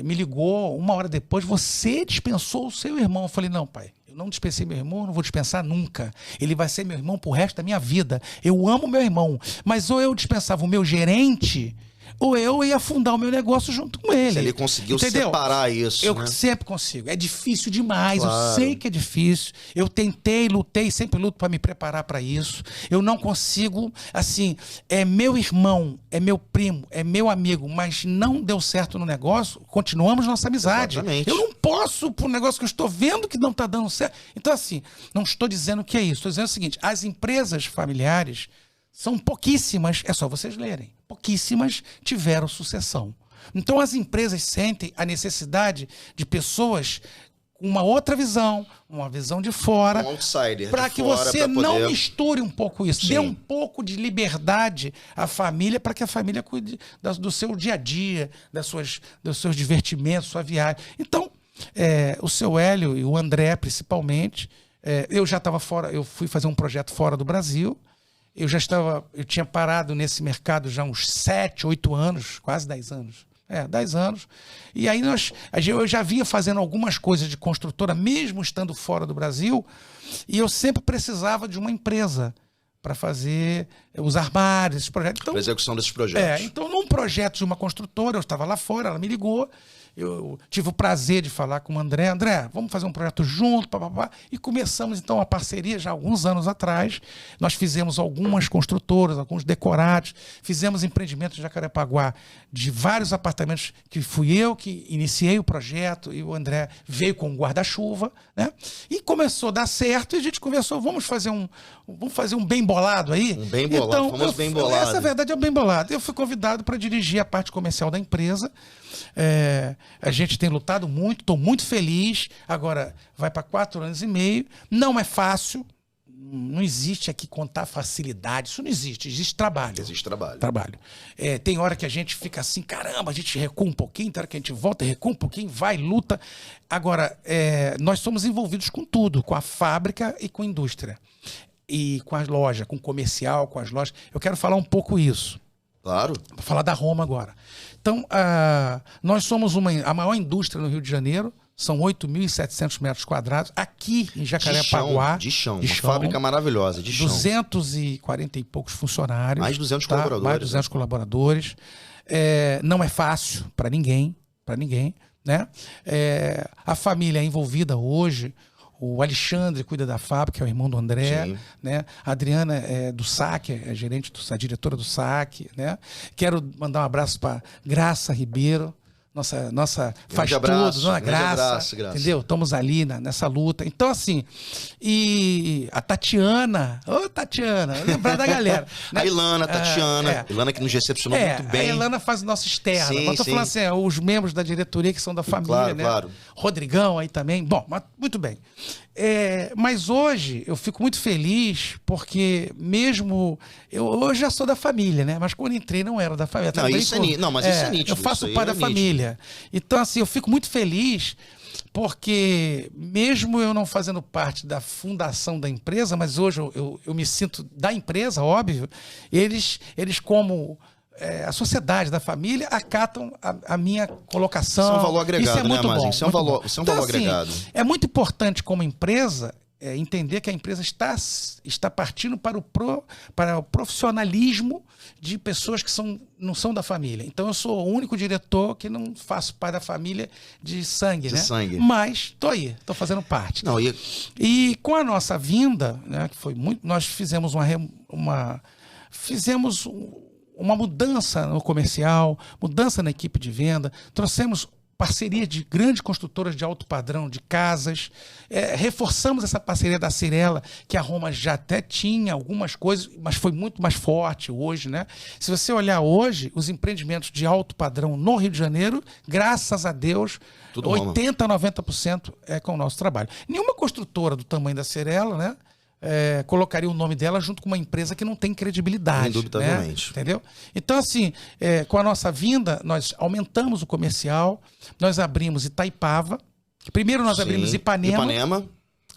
me ligou 1 hora depois, você dispensou o seu irmão. Eu falei, não, pai. Não dispensei meu irmão, não vou dispensar nunca. Ele vai ser meu irmão pro resto da minha vida. Eu amo meu irmão. Mas ou eu dispensava o meu gerente, ou eu ia fundar o meu negócio junto com ele. Ele conseguiu separar isso, eu né? sempre consigo. É difícil demais, claro. Eu sei que é difícil. Eu tentei, lutei, sempre luto para me preparar para isso. Eu não consigo, assim, é meu irmão, é meu primo, é meu amigo, mas não deu certo no negócio, continuamos nossa amizade. Exatamente. Eu não posso, por um negócio que eu estou vendo que não está dando certo. Então, assim, não estou dizendo que é isso. Estou dizendo o seguinte, as empresas familiares são pouquíssimas, é só vocês lerem, pouquíssimas tiveram sucessão. Então as empresas sentem a necessidade de pessoas com uma outra visão, uma visão de fora, um outsider, para que você não misture um pouco isso. Sim. Dê um pouco de liberdade à família para que a família cuide do seu dia a dia, dos seus divertimentos, sua viagem. Então, o seu Hélio e o André, principalmente, eu já estava fora, eu fui fazer um projeto fora do Brasil. Eu tinha parado nesse mercado já uns 7, 8 anos, quase 10 anos. 10 anos. E aí eu já vinha fazendo algumas coisas de construtora, mesmo estando fora do Brasil, e eu sempre precisava de uma empresa para fazer os armários, esses projetos. Então, para execução desses projetos. Então, num projeto de uma construtora, eu estava lá fora, ela me ligou, eu tive o prazer de falar com o André. André, vamos fazer um projeto junto, papapá. E começamos, então, a parceria já há alguns anos atrás. Nós fizemos algumas construtoras, alguns decorados, fizemos empreendimentos em Jacarepaguá de vários apartamentos que fui eu que iniciei o projeto e o André veio com um guarda-chuva, né? E começou a dar certo e a gente conversou, vamos fazer um bem bolado aí? Um bem bolado, então, bem bolado. Essa verdade é o bem bolado. Eu fui convidado para dirigir a parte comercial da empresa. A gente tem lutado muito, estou muito feliz. Agora vai para 4 anos e meio. Não é fácil. Não existe aqui contar facilidade. Isso não existe. Existe trabalho. Existe trabalho. Tem hora que a gente fica assim, caramba, a gente recua um pouquinho, tem hora que a gente volta, recua um pouquinho, vai, luta. Agora, nós somos envolvidos com tudo, com a fábrica e com a indústria. E com as lojas, com o comercial, com as lojas. Eu quero falar um pouco isso. Claro. Vou falar da Roma agora. Então, nós somos a maior indústria no Rio de Janeiro, São 8.700 metros quadrados aqui em Jacarepaguá. De chão. Uma fábrica maravilhosa, de chão. 240 e poucos funcionários. Mais de 200 colaboradores. Mais de 200 colaboradores. Não é fácil para ninguém, né? A família é envolvida hoje. O Alexandre cuida da fábrica, é o irmão do André, né? A Adriana é do SAC, é a diretora do SAC, né? Quero mandar um abraço para Graça Ribeiro, nossa faz tudo, dona Graça, entendeu? Estamos ali nessa luta. Então, assim, e a Tatiana, Tatiana, lembrar da galera. Né? A Ilana, a Tatiana, Ilana que nos recepcionou muito bem. A Ilana faz o nosso externo. Mas tô falando assim, os membros da diretoria que são da família, né? Claro. Rodrigão aí também. Bom, mas muito bem. Mas hoje eu fico muito feliz porque mesmo eu já sou da família, né? Mas quando entrei não era da família. Isso é nítido. Eu faço parte da família. Então, assim, eu fico muito feliz porque mesmo eu não fazendo parte da fundação da empresa, mas hoje eu me sinto da empresa, óbvio, eles como a sociedade da família acatam a minha colocação. Isso é um valor agregado, isso é muito bom. Isso é um valor agregado. É muito importante como empresa entender que a empresa está partindo para o profissionalismo de pessoas que não são da família. Então eu sou o único diretor que não faço parte da família de sangue, né? Mas estou aí, estou fazendo parte. E com a nossa vinda, né, que foi muito, nós fizemos uma mudança no comercial, mudança na equipe de venda, trouxemos parceria de grandes construtoras de alto padrão, de casas, reforçamos essa parceria da Cirela, que a Roma já até tinha algumas coisas, mas foi muito mais forte hoje, né? Se você olhar hoje, os empreendimentos de alto padrão no Rio de Janeiro, graças a Deus, 80% a 90% é com o nosso trabalho. Nenhuma construtora do tamanho da Cirela, né? Colocaria o nome dela junto com uma empresa que não tem credibilidade. Indubitavelmente. Né? Entendeu? Então, assim, com a nossa vinda, nós aumentamos o comercial, nós abrimos Itaipava. Primeiro nós abrimos Ipanema,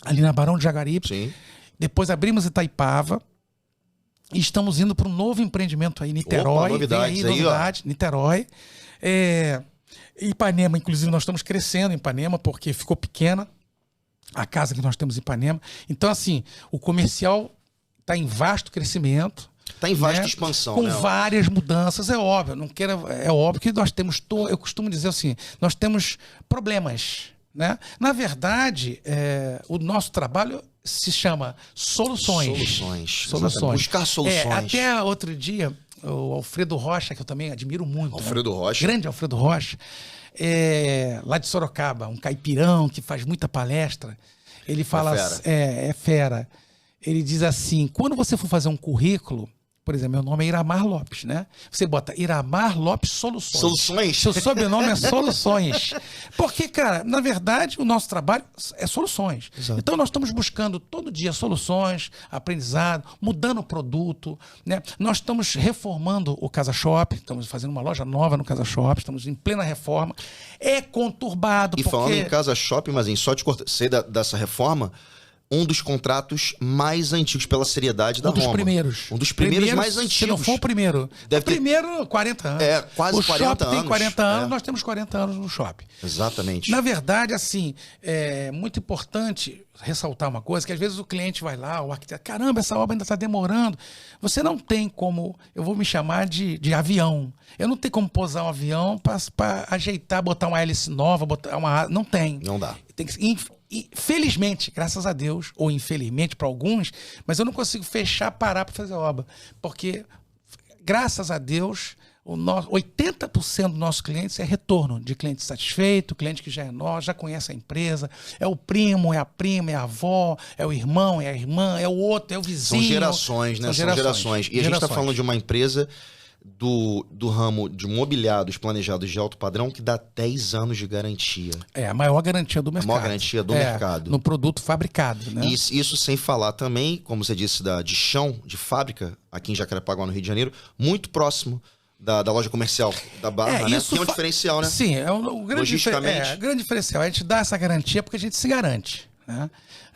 ali na Barão de Jaguaribe. Sim. Depois abrimos Itaipava. E estamos indo para um novo empreendimento aí, Niterói. Novidade, Niterói. Ipanema, inclusive, nós estamos crescendo em Ipanema, porque ficou pequena a casa que nós temos em Ipanema. Então, assim, o comercial está em vasto crescimento. Está em vasta expansão. Com várias mudanças, é óbvio. É óbvio que nós temos, eu costumo dizer assim, nós temos problemas. Né? Na verdade, o nosso trabalho se chama soluções. Buscar soluções. Até outro dia, o Alfredo Rocha, que eu também admiro muito. Alfredo Rocha. Grande Alfredo Rocha. Lá de Sorocaba, um caipirão que faz muita palestra. Ele fala, é fera. Ele diz assim, quando você for fazer um currículo, por exemplo, meu nome é Iramar Lopes, né? Você bota Iramar Lopes Soluções. Seu sobrenome é Soluções. Porque, cara, na verdade, o nosso trabalho é soluções. Exato. Então, nós estamos buscando todo dia soluções, aprendizado, mudando o produto, né? Nós estamos reformando o Casa Shop, estamos fazendo uma loja nova no Casa Shop, estamos em plena reforma. É conturbado. E falando em Casa Shop, mas só te cortar, sei dessa reforma, um dos contratos mais antigos pela seriedade da Roma. Um dos primeiros mais antigos. Se não for o primeiro. Primeiro, 40 anos. Quase 40 anos. Tem 40 anos, nós temos 40 anos no shopping. Exatamente. Na verdade, assim, é muito importante ressaltar uma coisa, que às vezes o cliente vai lá, o arquiteto, caramba, essa obra ainda está demorando. Você não tem como, eu vou me chamar de avião. Eu não tenho como posar um avião para ajeitar, botar uma hélice nova, não tem. Não dá. Tem que... E, felizmente, graças a Deus, ou infelizmente para alguns, mas eu não consigo parar para fazer obra. Porque, graças a Deus, 80% dos nossos clientes é retorno de cliente satisfeito, cliente que já é nosso, já conhece a empresa, é o primo, é a prima, é a avó, é o irmão, é a irmã, é o outro, é o vizinho. São gerações, né? São gerações. E a gente está falando de uma empresa do ramo de mobiliários planejados de alto padrão que dá 10 anos de garantia. A maior garantia do mercado. A maior garantia do mercado. No produto fabricado, né? Isso sem falar também, como você disse, de chão, de fábrica, aqui em Jacarepaguá, no Rio de Janeiro, muito próximo da loja comercial da Barra, né? Que é um diferencial, né? Sim, o grande diferencial. A gente dá essa garantia porque a gente se garante. Né?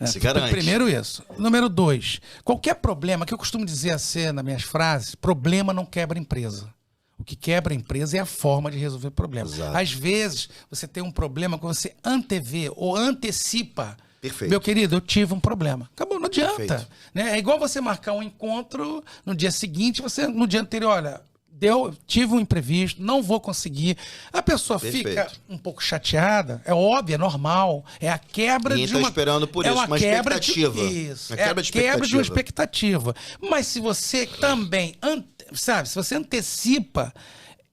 Se garante. Primeiro isso. Número 2, qualquer problema, que eu costumo dizer assim nas minhas frases, problema não quebra empresa. O que quebra a empresa é a forma de resolver o problema. Exato. Às vezes, você tem um problema quando você antevê ou antecipa. Perfeito. Meu querido, eu tive um problema. Acabou, não adianta. Perfeito. Né? É igual você marcar um encontro no dia seguinte, você no dia anterior, olha, tive um imprevisto, não vou conseguir. A pessoa Perfeito. fica um pouco chateada, é óbvio, é normal. É a quebra Ninguém de tá uma... esperando por isso, uma quebra expectativa. Isso, Uma é a quebra de quebra de uma expectativa. expectativa. Mas se você também, sabe, se você antecipa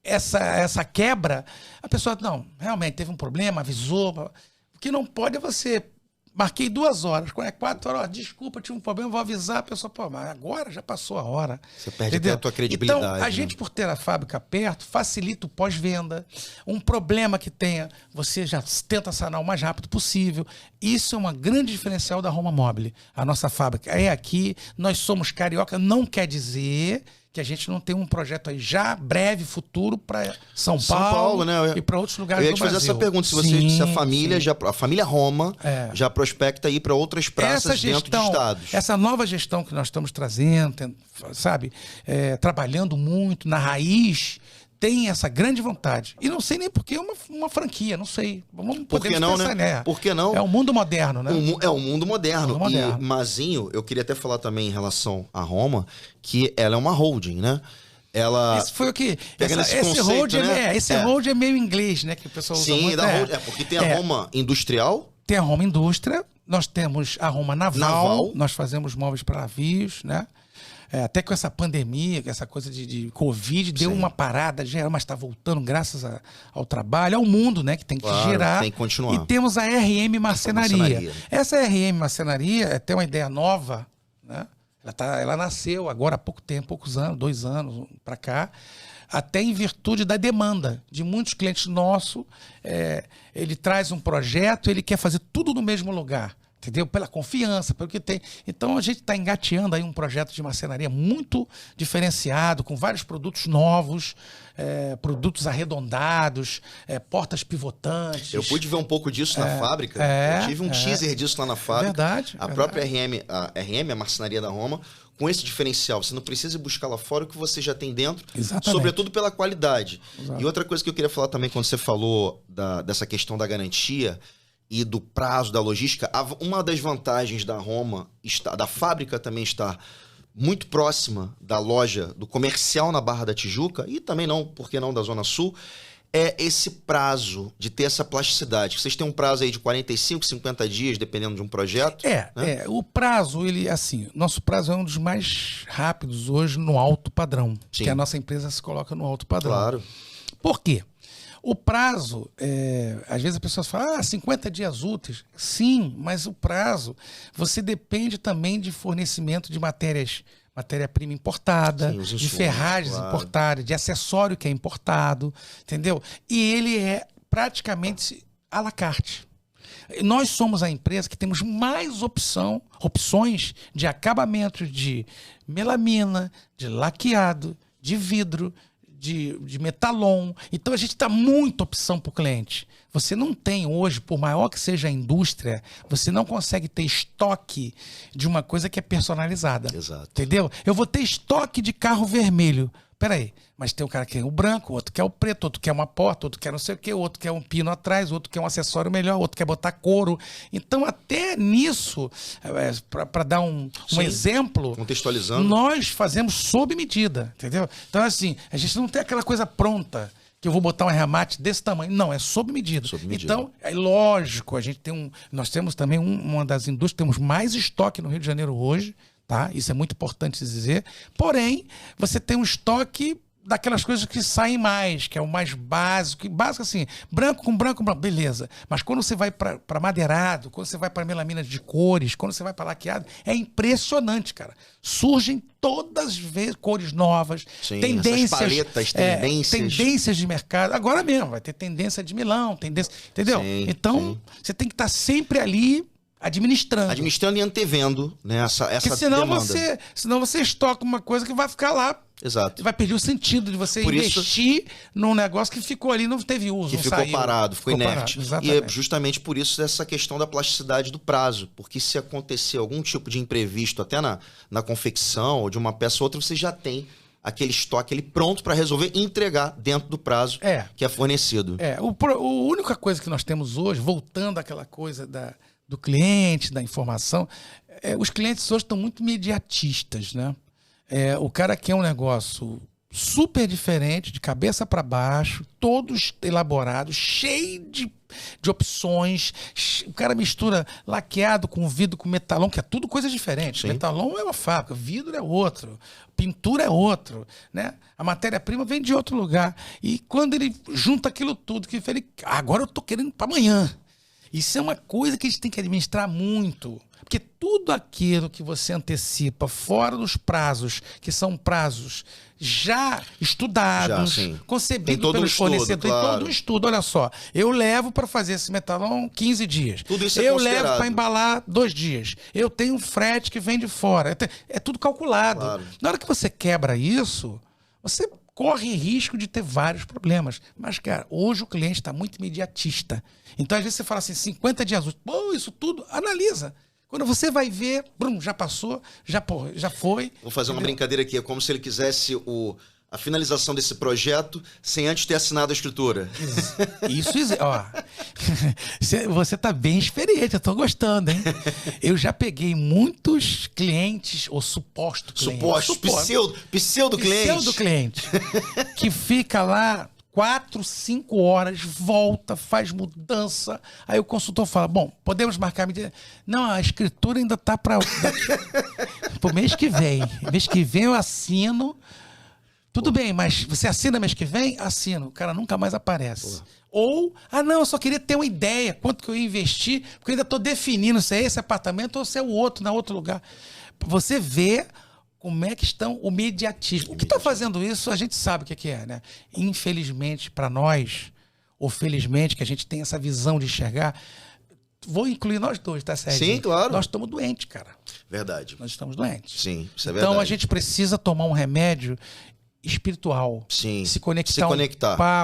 essa quebra, a pessoa, não, realmente teve um problema, avisou. O que não pode é você... Marquei 2 horas, quando é 4 horas, desculpa, tive um problema, vou avisar a pessoa, pô, mas agora já passou a hora. Você perde até a tua credibilidade. Então, a né? gente, por ter a fábrica perto, facilita o pós-venda. Um problema que tenha, você já tenta sanar o mais rápido possível. Isso é uma grande diferencial da Roma Mobile. A nossa fábrica é aqui, nós somos carioca, não quer dizer que a gente não tem um projeto aí já breve, futuro, para São Paulo, né? E para outros lugares do Brasil. Eu ia te fazer essa pergunta, se a família Roma já prospecta ir para outras praças dentro de estados. Essa nova gestão que nós estamos trazendo, sabe, trabalhando muito na raiz, tem essa grande vontade. E não sei nem por que uma franquia, não sei. Por que não, pensar, né? Por que não? É o mundo moderno, né? É o mundo moderno. moderno. E Mazinho, eu queria até falar também em relação à Roma, que ela é uma holding, né? Ela... Isso foi o que... Esse hold né? hold é meio inglês, né? Que o pessoal usa muito. Hold, porque tem a Roma industrial. Tem a Roma indústria, nós temos a Roma naval. Nós fazemos móveis para navios, né? Até com essa pandemia, com essa coisa de Covid, deu uma parada geral, mas está voltando graças ao trabalho, ao mundo, né? Que tem que gerar. Tem que continuar. E temos a RM Marcenaria. Essa RM Marcenaria é até uma ideia nova, né? Ela nasceu agora há pouco tempo, poucos anos, 2 anos para cá, até em virtude da demanda de muitos clientes nossos. Ele traz um projeto, ele quer fazer tudo no mesmo lugar. Entendeu? Pela confiança, pelo que tem. Então a gente está engateando aí um projeto de marcenaria muito diferenciado, com vários produtos novos, produtos arredondados, portas pivotantes. Eu pude ver um pouco disso na fábrica. Eu tive um teaser disso lá na fábrica. Verdade. Própria RM, a marcenaria da Roma, com esse diferencial. Você não precisa buscar lá fora o que você já tem dentro, Exatamente. Sobretudo pela qualidade. Exato. E outra coisa que eu queria falar também, quando você falou dessa questão da garantia e do prazo, da logística, uma das vantagens da Roma, da fábrica também estar muito próxima da loja, do comercial na Barra da Tijuca, e também não, por que não, da Zona Sul, é esse prazo de ter essa plasticidade. Vocês têm um prazo aí de 45, 50 dias, dependendo de um projeto? O prazo, nosso prazo é um dos mais rápidos hoje no alto padrão, Sim. que a nossa empresa se coloca no alto padrão. Claro. Por quê? O prazo, às vezes as pessoas falam, 50 dias úteis. Sim, mas o prazo, você depende também de fornecimento de matéria-prima importada, Sim, de ferragens importadas, de acessório que é importado, entendeu? E ele é praticamente à la carte. Nós somos a empresa que temos mais opções de acabamentos de melamina, de laqueado, de vidro, de metalon. Então a gente dá muita opção para o cliente. Você não tem hoje, por maior que seja a indústria, você não consegue ter estoque de uma coisa que é personalizada. Exato. Entendeu? Eu vou ter estoque de carro vermelho. Peraí, mas tem um cara que quer o branco, outro quer o preto, outro quer uma porta, outro quer não sei o quê, outro quer um pino atrás, outro quer um acessório melhor, outro quer botar couro. Então, até nisso, para dar um exemplo, contextualizando, nós fazemos sob medida, entendeu? Então, assim, a gente não tem aquela coisa pronta, que eu vou botar um remate desse tamanho. Não, é sob medida. Então, é lógico, nós temos também uma das indústrias, temos mais estoque no Rio de Janeiro hoje, tá? Isso é muito importante dizer. Porém, você tem um estoque daquelas coisas que saem mais, que é o mais básico. Básico assim, branco com branco, beleza. Mas quando você vai para madeirado, quando você vai para melamina de cores, quando você vai para laqueado, é impressionante, cara. Surgem todas as vezes cores novas, tendências, paletas, tendências de mercado. Agora mesmo, vai ter tendência de Milão, entendeu? Então, você tem que estar sempre ali administrando e antevendo, né, essa senão demanda. Senão você estoca uma coisa que vai ficar lá. Exato. Vai perder o sentido de você investir num negócio que ficou ali, não teve uso, que ficou parado, ficou inerte. E é justamente por isso essa questão da plasticidade do prazo. Porque se acontecer algum tipo de imprevisto, até na confecção ou de uma peça ou outra, você já tem aquele estoque ali pronto para resolver e entregar dentro do prazo que é fornecido. A única coisa que nós temos hoje, voltando àquela coisa do cliente, da informação, os clientes hoje estão muito imediatistas, né? O cara quer um negócio super diferente, de cabeça para baixo, todos elaborados, cheio de opções. O cara mistura laqueado com vidro, com metalon, que é tudo coisa diferente. Sim. Metalon é uma fábrica, vidro é outro, pintura é outro, né? A matéria-prima vem de outro lugar. E quando ele junta aquilo tudo, que ele, agora eu tô querendo para amanhã. Isso é uma coisa que a gente tem que administrar muito. Porque tudo aquilo que você antecipa fora dos prazos, que são prazos já estudados, concebidos pelo fornecedor, tem todo um estudo. Olha só, eu levo para fazer esse metalon 15 dias. Tudo isso eu levo para embalar 2 dias. Eu tenho um frete que vem de fora. É tudo calculado. Claro. Na hora que você quebra isso, você corre risco de ter vários problemas. Mas, cara, hoje o cliente está muito imediatista. Então, às vezes você fala assim, 50 dias úteis. Pô, isso tudo, analisa. Quando você vai ver, já passou, já foi. Vou fazer uma brincadeira aqui. É como se ele quisesse a finalização desse projeto sem antes ter assinado a escritura. Isso, ó. Você tá bem experiente, eu tô gostando, hein? Eu já peguei muitos clientes, ou supostos clientes. Pseudo-cliente. Que fica lá 4, 5 horas, volta, faz mudança. Aí o consultor fala, bom, podemos marcar a medida? Não, a escritura ainda tá para o mês que vem. Mês que vem eu assino. Tudo bem, mas você assina mês que vem? Assino. O cara nunca mais aparece. Ou, não, eu só queria ter uma ideia, quanto que eu ia investir, porque eu ainda estou definindo se é esse apartamento ou se é o outro, na outro lugar. Você vê como é que estão o mediatismo. O que está fazendo isso, a gente sabe o que é, né? Infelizmente, para nós, ou felizmente, que a gente tem essa visão de enxergar, vou incluir nós dois, tá, Sérgio? Sim, claro. Nós estamos doentes, cara. Verdade. Nós estamos doentes. Sim, isso é verdade. Então, a gente precisa tomar um remédio espiritual. Sim. Se conectar.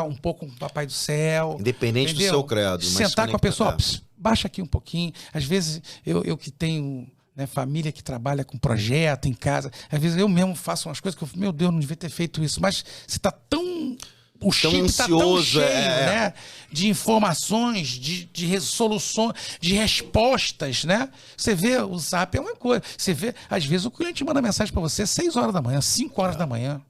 Um pouco com o Papai do Céu. Independente do seu credo. Sentar com a pessoa, baixa aqui um pouquinho. Às vezes, eu que tenho... né, família que trabalha com projeto em casa. Às vezes eu mesmo faço umas coisas que eu meu Deus, não devia ter feito isso. Mas você está tão... O chip está tão cheio, né, de informações, de resoluções, de respostas, né? Você vê, o Zap é uma coisa. Você vê, às vezes o cliente manda mensagem para você às 6 horas da manhã, 5 horas da manhã.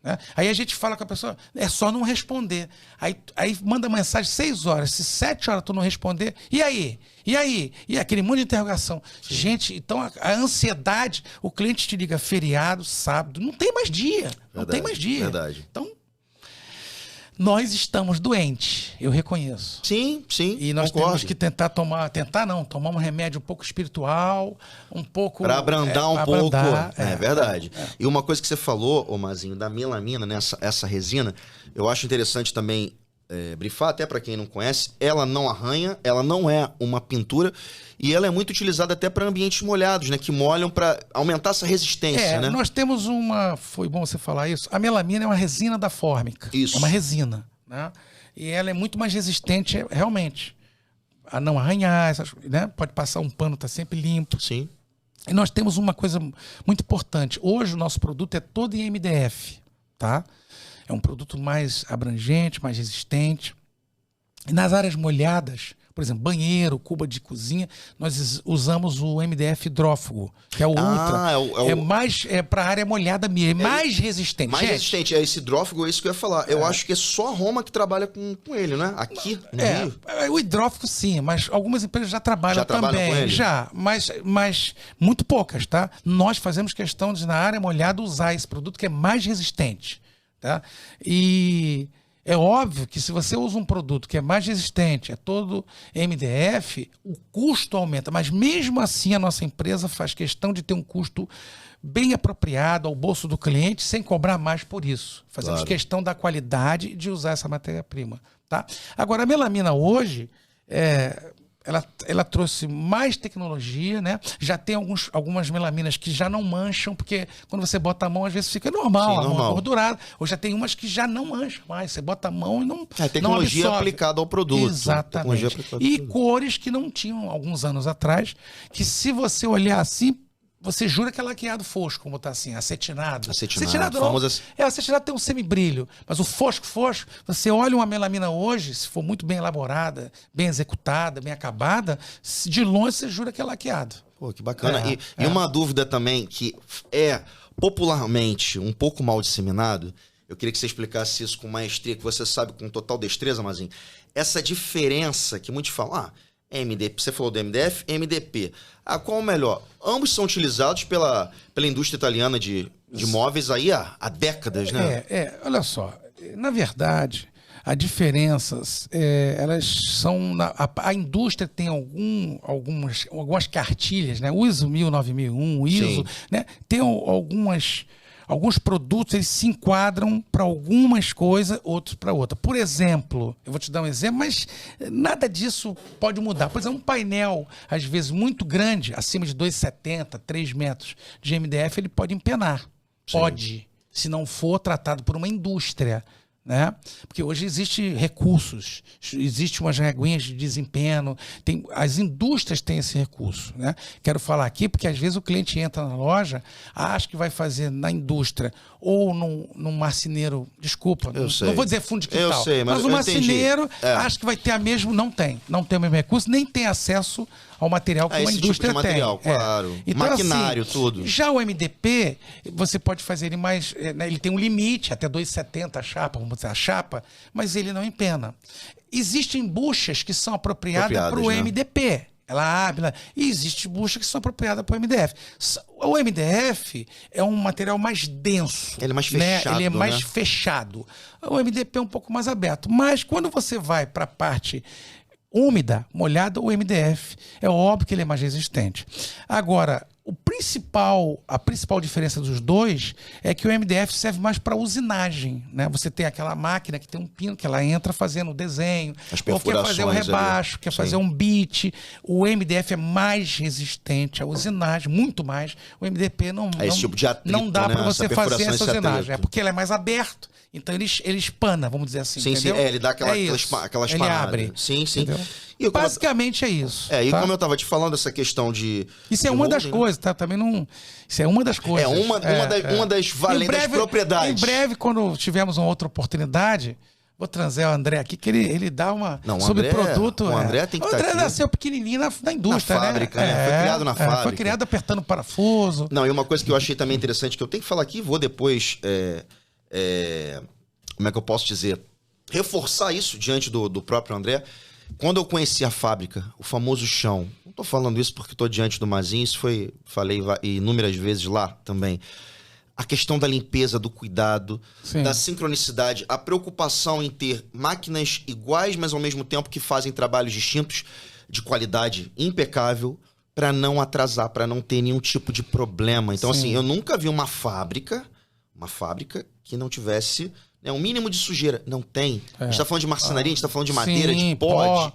Né? Aí a gente fala com a pessoa, é só não responder. Aí manda mensagem 6 horas, se 7 horas tu não responder, e aí? E aí? E aquele monte de interrogação. Sim. Gente, então a ansiedade, o cliente te liga feriado, sábado, não tem mais dia. Verdade, não tem mais dia. Verdade. Então, nós estamos doentes, eu reconheço. Sim, sim. E nós temos que tomar um remédio um pouco espiritual, um pouco... Para abrandar um pouco. É verdade. E uma coisa que você falou, ô Mazinho, da melamina, né, essa resina, eu acho interessante também brifar, até para quem não conhece, ela não arranha, ela não é uma pintura e ela é muito utilizada até para ambientes molhados, né, que molham para aumentar essa resistência, né? Nós temos foi bom você falar isso, a melamina é uma resina da fórmica. Isso. É uma resina, né? E ela é muito mais resistente, realmente, a não arranhar, né? Pode passar um pano, tá sempre limpo. Sim. E nós temos uma coisa muito importante. Hoje o nosso produto é todo em MDF, tá? É um produto mais abrangente, mais resistente. E nas áreas molhadas, por exemplo, banheiro, cuba de cozinha, nós usamos o MDF hidrófugo, que é o Ultra. É mais para a área molhada mesmo, é mais resistente. Mais resistente. Esse hidrófugo, é isso que eu ia falar. Eu acho que é só a Roma que trabalha com ele, né? Aqui no Rio. O hidrófugo sim, mas algumas empresas já trabalham também. Com ele? Já, mas muito poucas, tá? Nós fazemos questão de, na área molhada, usar esse produto que é mais resistente. Tá? E é óbvio que se você usa um produto que é mais resistente, é todo MDF, o custo aumenta. Mas mesmo assim a nossa empresa faz questão de ter um custo bem apropriado ao bolso do cliente, sem cobrar mais por isso. Fazemos questão da qualidade e de usar essa matéria-prima. Tá? Agora, a melamina hoje... Ela trouxe mais tecnologia, né? Já tem algumas melaminas que já não mancham, porque quando você bota a mão, às vezes fica normal, a mão gordurada. Ou já tem umas que já não mancham mais. Você bota a mão e não tecnologia não aplicada ao produto. Exatamente. E cores que não tinham alguns anos atrás, que se você olhar assim, você jura que é laqueado fosco, como tá assim, acetinado. Acetinado, não. famoso... Acetinado tem um semibrilho, mas o fosco, você olha uma melamina hoje, se for muito bem elaborada, bem executada, bem acabada, de longe você jura que é laqueado. Pô, que bacana. E uma dúvida também que é popularmente um pouco mal disseminado, eu queria que você explicasse isso com maestria, que você sabe com total destreza, Mazinho. Essa diferença que muitos falam, MDP, você falou do MDF, MDP. Qual o melhor? Ambos são utilizados pela indústria italiana de móveis aí há décadas, né? Olha só, na verdade, as diferenças, elas são... A indústria tem algumas cartilhas, né? O ISO 19001, o ISO, né? Tem alguns produtos, eles se enquadram para algumas coisas, outros para outra. Por exemplo, eu vou te dar um exemplo, mas nada disso pode mudar. Por exemplo, um painel, às vezes, muito grande, acima de 2,70, 3 metros de MDF, ele pode empenar. Sim. Pode, se não for tratado por uma indústria, né? Porque hoje existem recursos, existem umas reguinhas de desempenho, as indústrias têm esse recurso, né? Quero falar aqui porque às vezes o cliente entra na loja, acha que vai fazer na indústria ou num marceneiro, desculpa, não vou dizer fundo de quintal, eu sei, mas o marceneiro acha que vai ter não tem o mesmo recurso, nem tem acesso ao material que uma indústria tipo de material, tem. Claro. Então, maquinário, assim, tudo. Já o MDP, você pode fazer ele mais... né, ele tem um limite, até 2,70 a chapa, mas ele não empena. Existem buchas que são apropriadas para o MDP. Ela abre, e existe bucha que são apropriadas para o MDF. O MDF é um material mais denso. Ele é mais fechado, né? Ele é mais fechado. O MDP é um pouco mais aberto. Mas quando você vai para a parte úmida, molhada, o MDF, é óbvio que ele é mais resistente. Agora, a principal diferença dos dois é que o MDF serve mais para usinagem, né? Você tem aquela máquina que tem um pino que ela entra fazendo o desenho, ou quer fazer um rebaixo, quer fazer um bit. O MDF é mais resistente à usinagem, muito mais. O MDP não esse tipo de atrito, não dá né? para você fazer essa usinagem, atrito. porque ele é mais aberto. Então ele espana, vamos dizer assim. Sim, entendeu? sim. Ele dá aquela espanada. Ele abre. Sim, sim. Basicamente é isso. E como eu estava te falando, essa questão de... Isso é uma das coisas, tá? Também não... Isso é uma das coisas. Uma das valentes propriedades. Em breve, quando tivermos uma outra oportunidade, vou trazer o André aqui, que ele dá uma... sobre produto. O André tem que estar aqui. O André nasceu pequenininho na indústria, na fábrica, né? Foi criado na fábrica. Foi criado apertando parafuso. Não, e uma coisa que eu achei também interessante, que eu tenho que falar aqui, vou depois... como é que eu posso dizer? Reforçar isso diante do próprio André. Quando eu conheci a fábrica, o famoso chão, não estou falando isso porque estou diante do Mazinho, falei inúmeras vezes lá também. A questão da limpeza, do cuidado, da sincronicidade, a preocupação em ter máquinas iguais, mas ao mesmo tempo que fazem trabalhos distintos, de qualidade impecável, para não atrasar, para não ter nenhum tipo de problema. Então, assim, eu nunca vi uma fábrica que não tivesse... um mínimo de sujeira. Não tem. A gente tá falando de marcenaria, a gente tá falando de madeira, de pó.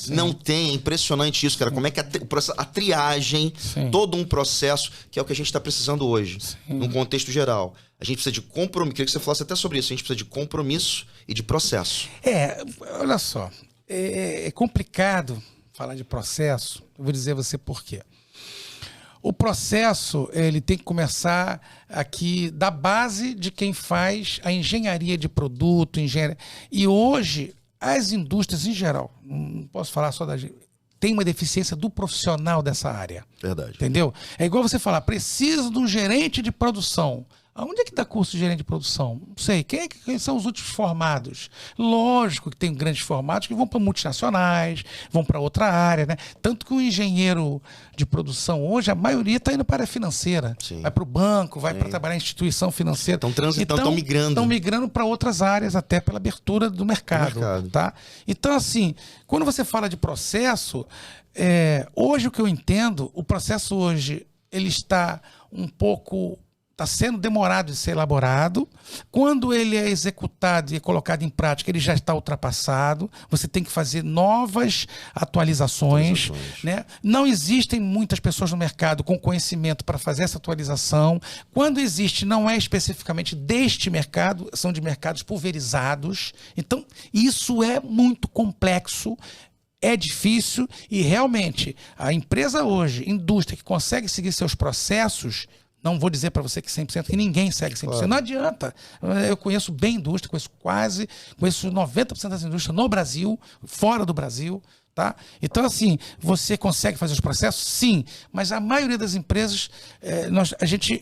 Não tem. É impressionante isso, cara. Como é que a triagem, todo um processo, que é o que a gente tá precisando hoje, num contexto geral. A gente precisa de compromisso. Queria que você falasse até sobre isso. A gente precisa de compromisso e de processo. Olha só. É complicado falar de processo. Eu vou dizer a você por quê. O processo, ele tem que começar aqui da base de quem faz a engenharia de produto, E hoje, as indústrias em geral, não posso falar só da gente, tem uma deficiência do profissional dessa área. Verdade. Entendeu? É igual você falar, preciso de um gerente de produção. Aonde é que está curso de gerente de produção? Não sei. Quem são os últimos formados? Lógico que tem grandes formados que vão para multinacionais, vão para outra área, né? Tanto que o engenheiro de produção hoje, a maioria está indo para a área financeira. Vai para o banco, vai para trabalhar em instituição financeira. Estão migrando. Estão migrando para outras áreas, até pela abertura do mercado. Tá? Então, assim, quando você fala de processo, hoje o que eu entendo, o processo hoje, ele está está sendo demorado de ser elaborado. Quando ele é executado e é colocado em prática, ele já está ultrapassado. Você tem que fazer novas atualizações. Né? Não existem muitas pessoas no mercado com conhecimento para fazer essa atualização. Quando existe, não é especificamente deste mercado, são de mercados pulverizados. Então, isso é muito complexo. É difícil e realmente a empresa hoje, indústria que consegue seguir seus processos, não vou dizer para você que 100%, que ninguém segue 100%. Claro. Não adianta. Eu conheço bem a indústria, conheço 90% das indústrias no Brasil, fora do Brasil. Tá? Então, assim, você consegue fazer os processos? Sim, mas a maioria das empresas,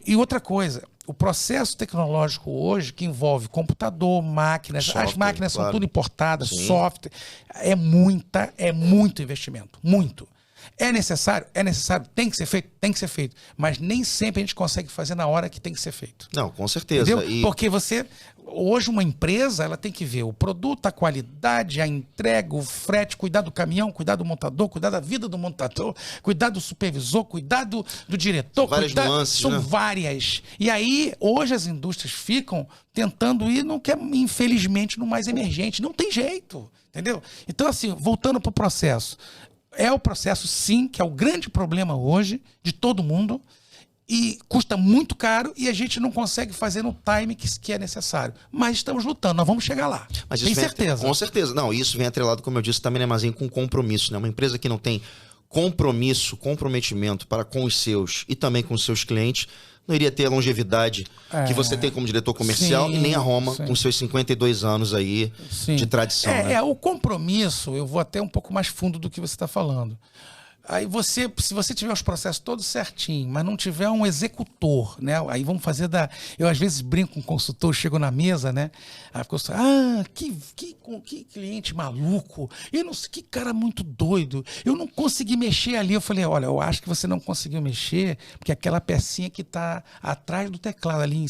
E outra coisa, o processo tecnológico hoje, que envolve computador, máquinas, software, as máquinas são tudo importadas, sim. Software, é muito investimento, muito. É necessário? É necessário. Tem que ser feito? Tem que ser feito. Mas nem sempre a gente consegue fazer na hora que tem que ser feito. Não, com certeza. Entendeu? Porque hoje uma empresa, ela tem que ver o produto, a qualidade, a entrega, o frete, cuidar do caminhão, cuidar do montador, cuidar da vida do montador, cuidar do supervisor, cuidar do diretor. São várias nuances, são várias. E aí, hoje as indústrias ficam tentando ir no que é, infelizmente, no mais emergente. Não tem jeito, entendeu? Então, assim, voltando para o processo. É o processo, sim, que é o grande problema hoje de todo mundo e custa muito caro e a gente não consegue fazer no time que é necessário. Mas estamos lutando, nós vamos chegar lá. Mas tem certeza. Com certeza. Não, isso vem atrelado, como eu disse, também, né, Mazinho, com compromisso. Né? Uma empresa que não tem comprometimento para com os seus e também com os seus clientes, não iria ter a longevidade que você tem como diretor comercial, sim, e nem a Roma, sim, com seus 52 anos aí, sim, de tradição. Né? O compromisso, eu vou até um pouco mais fundo do que você está falando. Aí se você tiver os processos todos certinho, mas não tiver um executor, né? Aí vamos fazer eu às vezes brinco com um consultor, chego na mesa, né? Aí que cliente maluco, eu não sei, que cara muito doido, eu não consegui mexer ali. Eu falei, olha, eu acho que você não conseguiu mexer, porque aquela pecinha que está atrás do teclado ali.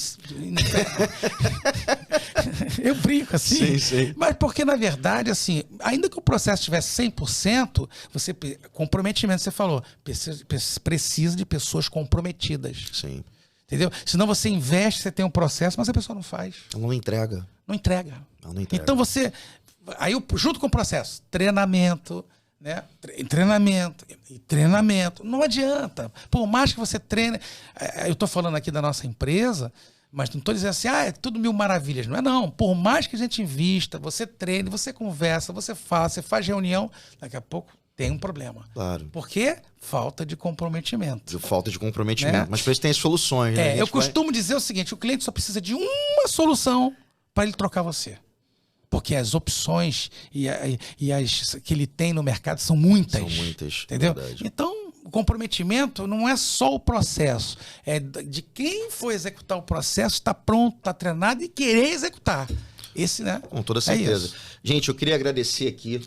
Eu brinco assim, sim. Mas porque na verdade, assim, ainda que o processo tivesse 100%, você comprometimento, você falou, precisa de pessoas comprometidas. Sim. Entendeu? Senão você investe, você tem um processo, mas a pessoa não faz. Não entrega. Não entrega. Então aí junto com o processo, treinamento, né? Treinamento. Não adianta. Por mais que você treine, eu estou falando aqui da nossa empresa, mas não estou dizendo assim, é tudo mil maravilhas. Não é não. Por mais que a gente invista, você treine, você conversa, você fala, você faz reunião, daqui a pouco tem um problema. Claro. Por quê? Falta de comprometimento. Falta de comprometimento. Né? Mas para isso tem as soluções. Né? Eu costumo dizer o seguinte, o cliente só precisa de uma solução para ele trocar você. Porque as opções e as que ele tem no mercado são muitas. São muitas, entendeu? Verdade. Então, o comprometimento não é só o processo. É de quem for executar o processo, está pronto, está treinado e querer executar. Esse, né? Com toda certeza. Gente, eu queria agradecer aqui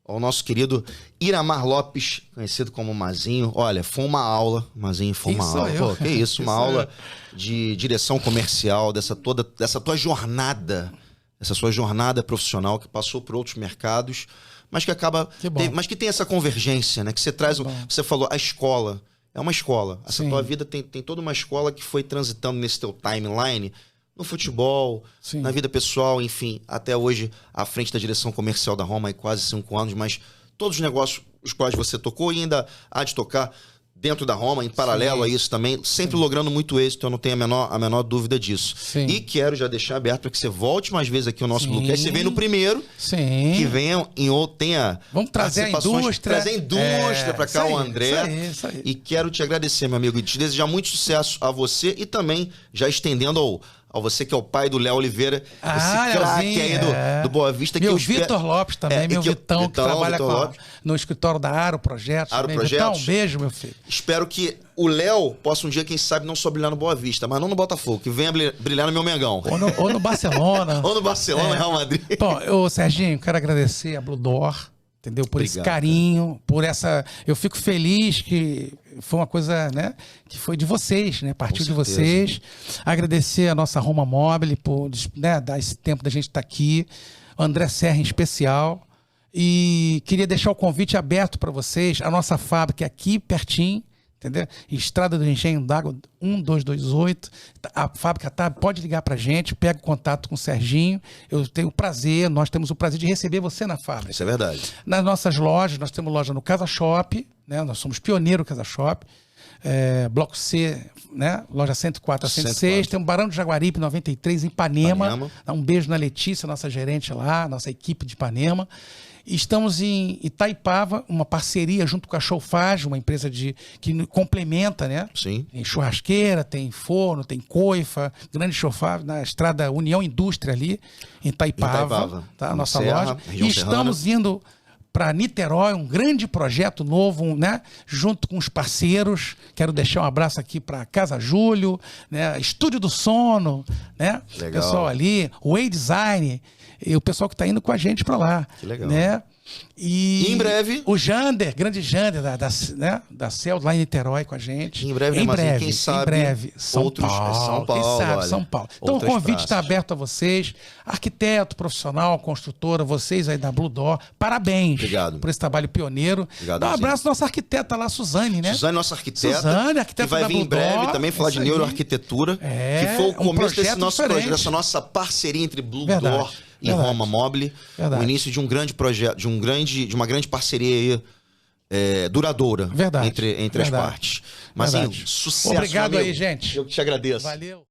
ao nosso querido Iramar Lopes, conhecido como Mazinho. Olha, foi uma aula, Mazinho, foi uma aula. Pô, que isso, uma aula de direção comercial, dessa tua jornada, essa sua jornada profissional que passou por outros mercados, mas que acaba, mas que tem essa convergência, né? Que você traz, você falou, a escola, é uma escola. Essa tua vida tem toda uma escola que foi transitando nesse teu timeline, no futebol, sim, na vida pessoal, enfim, até hoje à frente da direção comercial da Roma, há quase 5 anos, mas todos os negócios os quais você tocou e ainda há de tocar dentro da Roma, em paralelo, sim, a isso também, sempre, sim, logrando muito êxito, eu não tenho a menor dúvida disso. Sim. E quero já deixar aberto para que você volte mais vezes aqui ao nosso Bluecast. Você vem no primeiro, sim, que venha em outro, tenha vamos trazer a indústria. Trazer a indústria para cá, aí, o André. Isso aí. E quero te agradecer, meu amigo, e te desejar muito sucesso a você e também já estendendo ao você que é o pai do Léo Oliveira, esse craque aí do Boa Vista. Meu Vitor Lopes também, meu Vitão, que trabalha no escritório da Aro Projetos. Aro Projetos. Vitão, um beijo, meu filho. Espero que o Léo possa um dia, quem sabe, não só brilhar no Boa Vista, mas não no Botafogo, que venha brilhar no meu Mengão. Ou no Barcelona. Ou no Barcelona, Real Madrid. Bom, Serginho, quero agradecer a Blue Door, entendeu? Por esse carinho, por essa... Eu fico feliz que foi uma coisa, né, que foi de vocês, né? Partiu de vocês. Agradecer a nossa Roma Mobile por, né, dar esse tempo da gente estar aqui. André Serra em especial. E queria deixar o convite aberto para vocês. A nossa fábrica é aqui pertinho, entendeu? Estrada do Engenho d'Água 1228. A fábrica pode ligar para a gente, pega o contato com o Serginho. Eu tenho o prazer, nós temos o prazer de receber você na fábrica. Isso é verdade. Nas nossas lojas, nós temos loja no Casa Shop, né? Nós somos pioneiro Casa Shop. Bloco C, né? Loja 104 a 106. Tem o Barão de Jaguaribe 93 em Ipanema. Um beijo na Letícia, nossa gerente lá, nossa equipe de Ipanema. E estamos em Itaipava, uma parceria junto com a Showfaz, uma empresa que complementa, né? Sim. Tem churrasqueira, tem forno, tem coifa, grande Showfaz, na estrada União Indústria ali, em Itaipava, tá? A nossa loja. E estamos indo para Niterói, um grande projeto novo, né? Junto com os parceiros. Quero deixar um abraço aqui para Casa Júlio, né? Estúdio do Sono, né? Legal. Pessoal ali, Way Design, e o pessoal que está indo com a gente para lá. Que legal. Né? E em breve... o Jander, grande Jander da CEL, lá em Niterói com a gente. Em breve, quem sabe, em breve. São Paulo. Quem sabe, olha, São Paulo. Então o convite está aberto a vocês, arquiteto, profissional, construtora, vocês aí da Blue Door, parabéns. Obrigado. Por esse trabalho pioneiro. Obrigado, dá um abraço à nossa arquiteta lá, Suzane, né? Suzane, nossa arquiteta. Suzane, arquiteta que vai da vir Blue em breve Door, também falar de neuroarquitetura. Que foi o começo desse nosso projeto, dessa nossa parceria entre Blue Door e Roma Mobile. O início de um grande projeto, de uma grande parceria aí, duradoura entre as partes. Mas, assim, sucesso, obrigado aí, gente. Eu que te agradeço. Valeu.